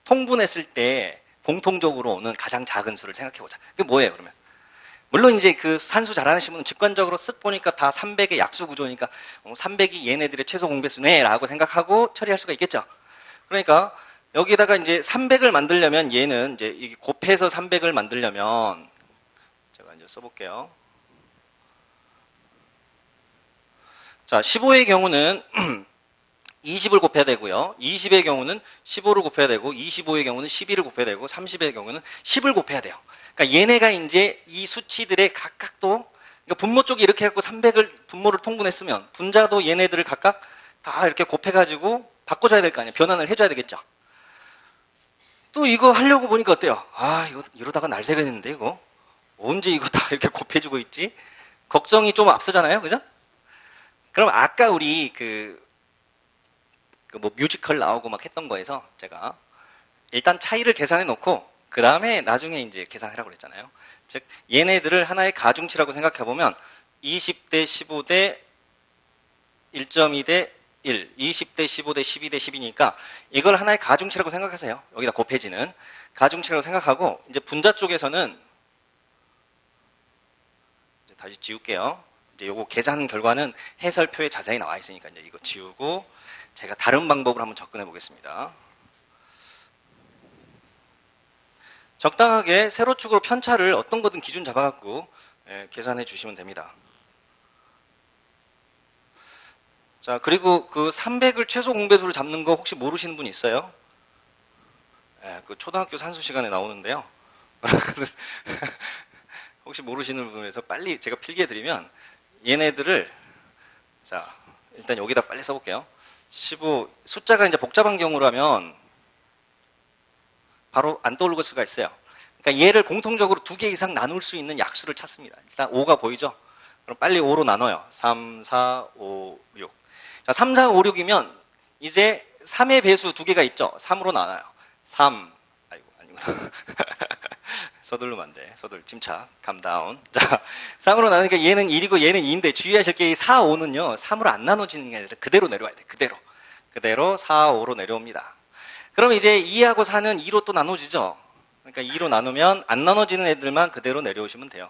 통분했을 때 공통적으로 오는 가장 작은 수를 생각해 보자. 그게 뭐예요, 그러면? 물론 이제 그 산수 잘하시는 분은 직관적으로 쓱 보니까 다 300의 약수 구조니까 300이 얘네들의 최소 공배수네 라고 생각하고 처리할 수가 있겠죠. 그러니까 여기다가 이제 300을 만들려면 얘는 이제 곱해서 300을 만들려면 제가 이제 써볼게요. 자, 15의 경우는 20을 곱해야 되고요. 20의 경우는 15를 곱해야 되고 25의 경우는 12를 곱해야 되고 30의 경우는 10을 곱해야 돼요. 그러니까 얘네가 이제 이 수치들의 각각도 그러니까 분모 쪽이 이렇게 해갖고 300을 분모를 통분했으면 분자도 얘네들을 각각 다 이렇게 곱해가지고 바꿔줘야 될 거 아니에요. 변환을 해줘야 되겠죠. 또 이거 하려고 보니까 어때요? 아, 이거 이러다가 날 새겠는데 이거 언제 이거 다 이렇게 곱해주고 있지? 걱정이 좀 앞서잖아요, 그죠? 그럼 아까 우리 뭐 뮤지컬 나오고 막 했던 거에서 제가 일단 차이를 계산해 놓고 그 다음에 나중에 이제 계산하라고 그랬잖아요. 즉 얘네들을 하나의 가중치라고 생각해 보면 20대 15대 1.2대 1, 20대 15대 12대 10이니까 이걸 하나의 가중치라고 생각하세요. 여기다 곱해지는 가중치라고 생각하고 이제 분자 쪽에서는 이제 다시 지울게요. 이제 요거 계산 결과는 해설표에 자세히 나와 있으니까 이제 이거 지우고 제가 다른 방법으로 한번 접근해 보겠습니다. 적당하게 세로축으로 편차를 어떤 거든 기준 잡아갖고 계산해 주시면 됩니다. 자, 그리고 그 300을 최소 공배수를 잡는 거 혹시 모르시는 분 있어요? 그 초등학교 산수 시간에 나오는데요. 혹시 모르시는 분에서 빨리 제가 필기해 드리면 얘네들을 자, 일단 여기다 빨리 써볼게요. 15 숫자가 이제 복잡한 경우라면 바로 안 떠오를 수가 있어요. 그러니까 얘를 공통적으로 2개 이상 나눌 수 있는 약수를 찾습니다. 일단 5가 보이죠? 그럼 빨리 5로 나눠요. 3, 4, 5, 6. 자, 3, 4, 5, 6이면 이제 3의 배수 2개가 있죠? 3으로 나눠요. 3, 아이고, 아니구나. 서두르면 안 돼. 침착, 감다운. 자, 3으로 나누니까 얘는 1이고 얘는 2인데 주의하실 게 4, 5는요, 3으로 안 나눠지는 게 아니라 그대로 내려와야 돼. 그대로 4, 5로 내려옵니다. 그럼 이제 2하고 4는 2로 또 나눠지죠? 그러니까 2로 나누면 안 나눠지는 애들만 그대로 내려오시면 돼요.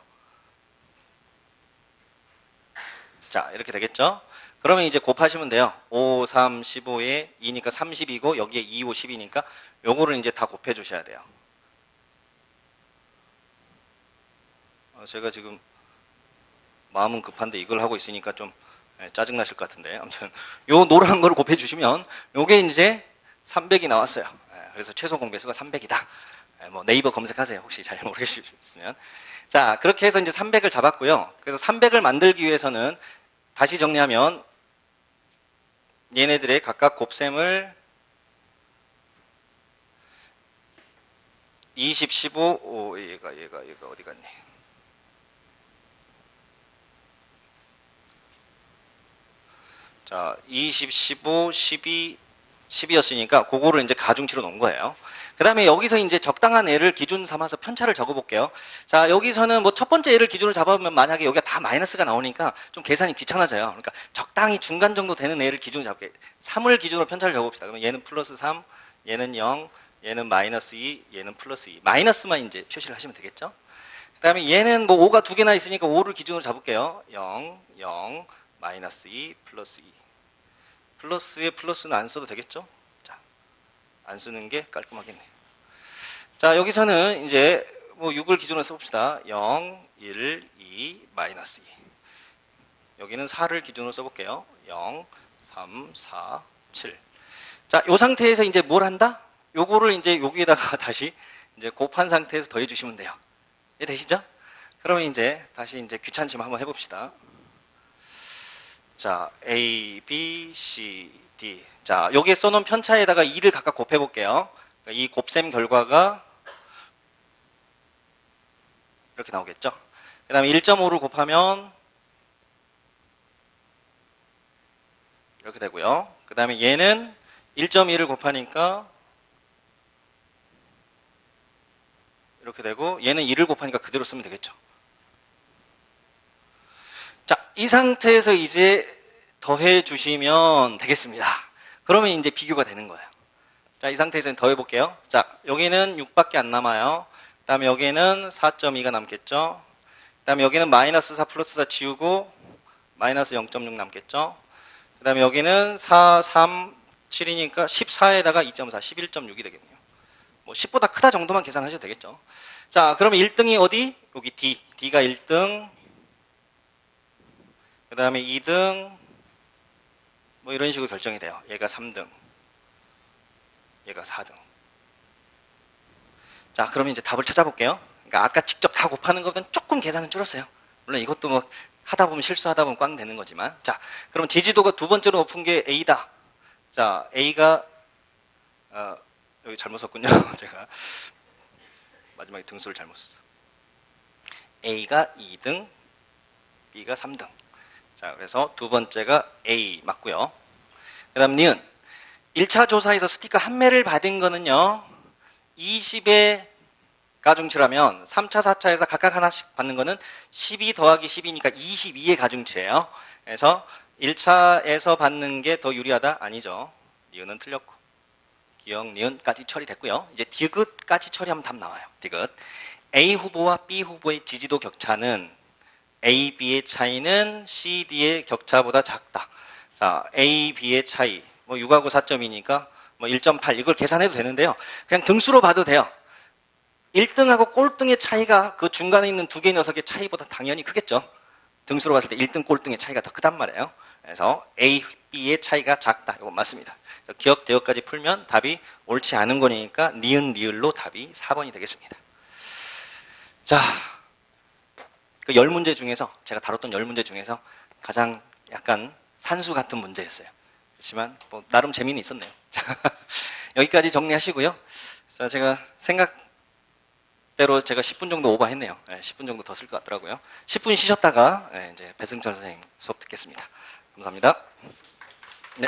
자, 이렇게 되겠죠? 그러면 이제 곱하시면 돼요. 5, 3, 15에 2니까 30이고 여기에 2, 5, 10이니까 요거를 이제 다 곱해 주셔야 돼요. 제가 지금 마음은 급한데 이걸 하고 있으니까 좀 짜증 나실 것 같은데 아무튼 요 노란 거를 곱해 주시면 요게 이제 300이 나왔어요. 그래서 최소 공배수가 300이다. 뭐 네이버 검색하세요. 혹시 잘 모르겠으면. 자, 그렇게 해서 이제 300을 잡았고요. 그래서 300을 만들기 위해서는 다시 정리하면 얘네들의 각각 곱셈을 20, 15, 얘가 어디 갔니? 자, 20, 15, 12, 10이었으니까 그거를 이제 가중치로 놓은 거예요. 그 다음에 여기서 이제 적당한 애를 기준 삼아서 편차를 적어 볼게요. 자, 여기서는 뭐 첫 번째 애를 기준으로 잡아보면 만약에 여기가 다 마이너스가 나오니까 좀 계산이 귀찮아져요. 그러니까 적당히 중간 정도 되는 애를 기준으로 잡게. 3을 기준으로 편차를 적어 봅시다. 그러면 얘는 플러스 3, 얘는 0, 얘는 마이너스 2, 얘는 플러스 2. 마이너스만 이제 표시를 하시면 되겠죠. 그 다음에 얘는 뭐 5가 2개나 있으니까 5를 기준으로 잡을게요. 0, 0, 마이너스 2, 플러스 2. 플러스에 플러스는 안 써도 되겠죠? 자, 안 쓰는 게 깔끔하겠네. 자, 여기서는 이제 뭐 6을 기준으로 써봅시다. 0, 1, 2, 마이너스 2. 여기는 4를 기준으로 써볼게요. 0, 3, 4, 7. 자, 이 상태에서 이제 뭘 한다? 요거를 이제 여기에다가 다시 이제 곱한 상태에서 더해 주시면 돼요. 이해 되시죠? 그러면 이제 다시 이제 귀찮지만 한번 해봅시다. 자, A, B, C, D. 자, 여기에 써놓은 편차에다가 2를 각각 곱해볼게요. 그러니까 이 곱셈 결과가 이렇게 나오겠죠. 그 다음에 1.5를 곱하면 이렇게 되고요. 그 다음에 얘는 1.2를 곱하니까 이렇게 되고 얘는 2를 곱하니까 그대로 쓰면 되겠죠. 자, 이 상태에서 이제 더해 주시면 되겠습니다. 그러면 이제 비교가 되는 거예요. 자, 이 상태에서 더해 볼게요. 자, 여기는 6밖에 안 남아요. 그 다음에 여기는 4.2가 남겠죠. 그 다음에 여기는 마이너스 4 플러스 4 지우고 마이너스 0.6 남겠죠. 그 다음에 여기는 4, 3, 7이니까 14에다가 2.4, 11.6이 되겠네요. 뭐 10보다 크다 정도만 계산하셔도 되겠죠. 자, 그러면 1등이 어디? 여기 D. D가 1등. 그 다음에 2등, 뭐 이런 식으로 결정이 돼요. 얘가 3등, 얘가 4등. 자, 그러면 이제 답을 찾아볼게요. 그러니까 아까 직접 다 곱하는 것보다는 조금 계산은 줄었어요. 물론 이것도 뭐 하다 보면 실수하다 보면 꽝 되는 거지만. 자, 그럼 지지도가 두 번째로 높은 게 A다. 자, A가 여기 잘못 썼군요. 제가 마지막에 등수를 잘못 썼어. A가 2등, B가 3등. 자, 그래서 두 번째가 A 맞고요. 그 다음 니은. 1차 조사에서 스티커 한 매를 받은 거는요, 20의 가중치라면 3차, 4차에서 각각 하나씩 받는 거는 12 더하기 10이니까 22의 가중치예요. 그래서 1차에서 받는 게 더 유리하다? 아니죠. 니은은 틀렸고. 기억, 니은까지 처리됐고요. 이제 디귿까지 처리하면 답 나와요. 디귿. A 후보와 B 후보의 지지도 격차는 A, B의 차이는 C, D의 격차보다 작다. 자, A, B의 차이. 뭐 6하고 4점이니까 뭐 1.8 이걸 계산해도 되는데요. 그냥 등수로 봐도 돼요. 1등하고 꼴등의 차이가 그 중간에 있는 두 개 녀석의 차이보다 당연히 크겠죠. 등수로 봤을 때 1등 꼴등의 차이가 더 크단 말이에요. 그래서 A, B의 차이가 작다. 이건 맞습니다. 그래서 기억, 대역까지 풀면 답이 옳지 않은 거니까 니은, 리을로 답이 4번이 되겠습니다. 자, 그 10문제 중에서 제가 다뤘던 10문제 중에서 가장 약간 산수 같은 문제였어요. 그렇지만 뭐 나름 재미는 있었네요. 여기까지 정리하시고요. 자, 제가 생각대로 제가 10분 정도 오버했네요. 10분 정도 더 쓸 것 같더라고요. 10분 쉬셨다가 이제 배승철 선생님 수업 듣겠습니다. 감사합니다. 네.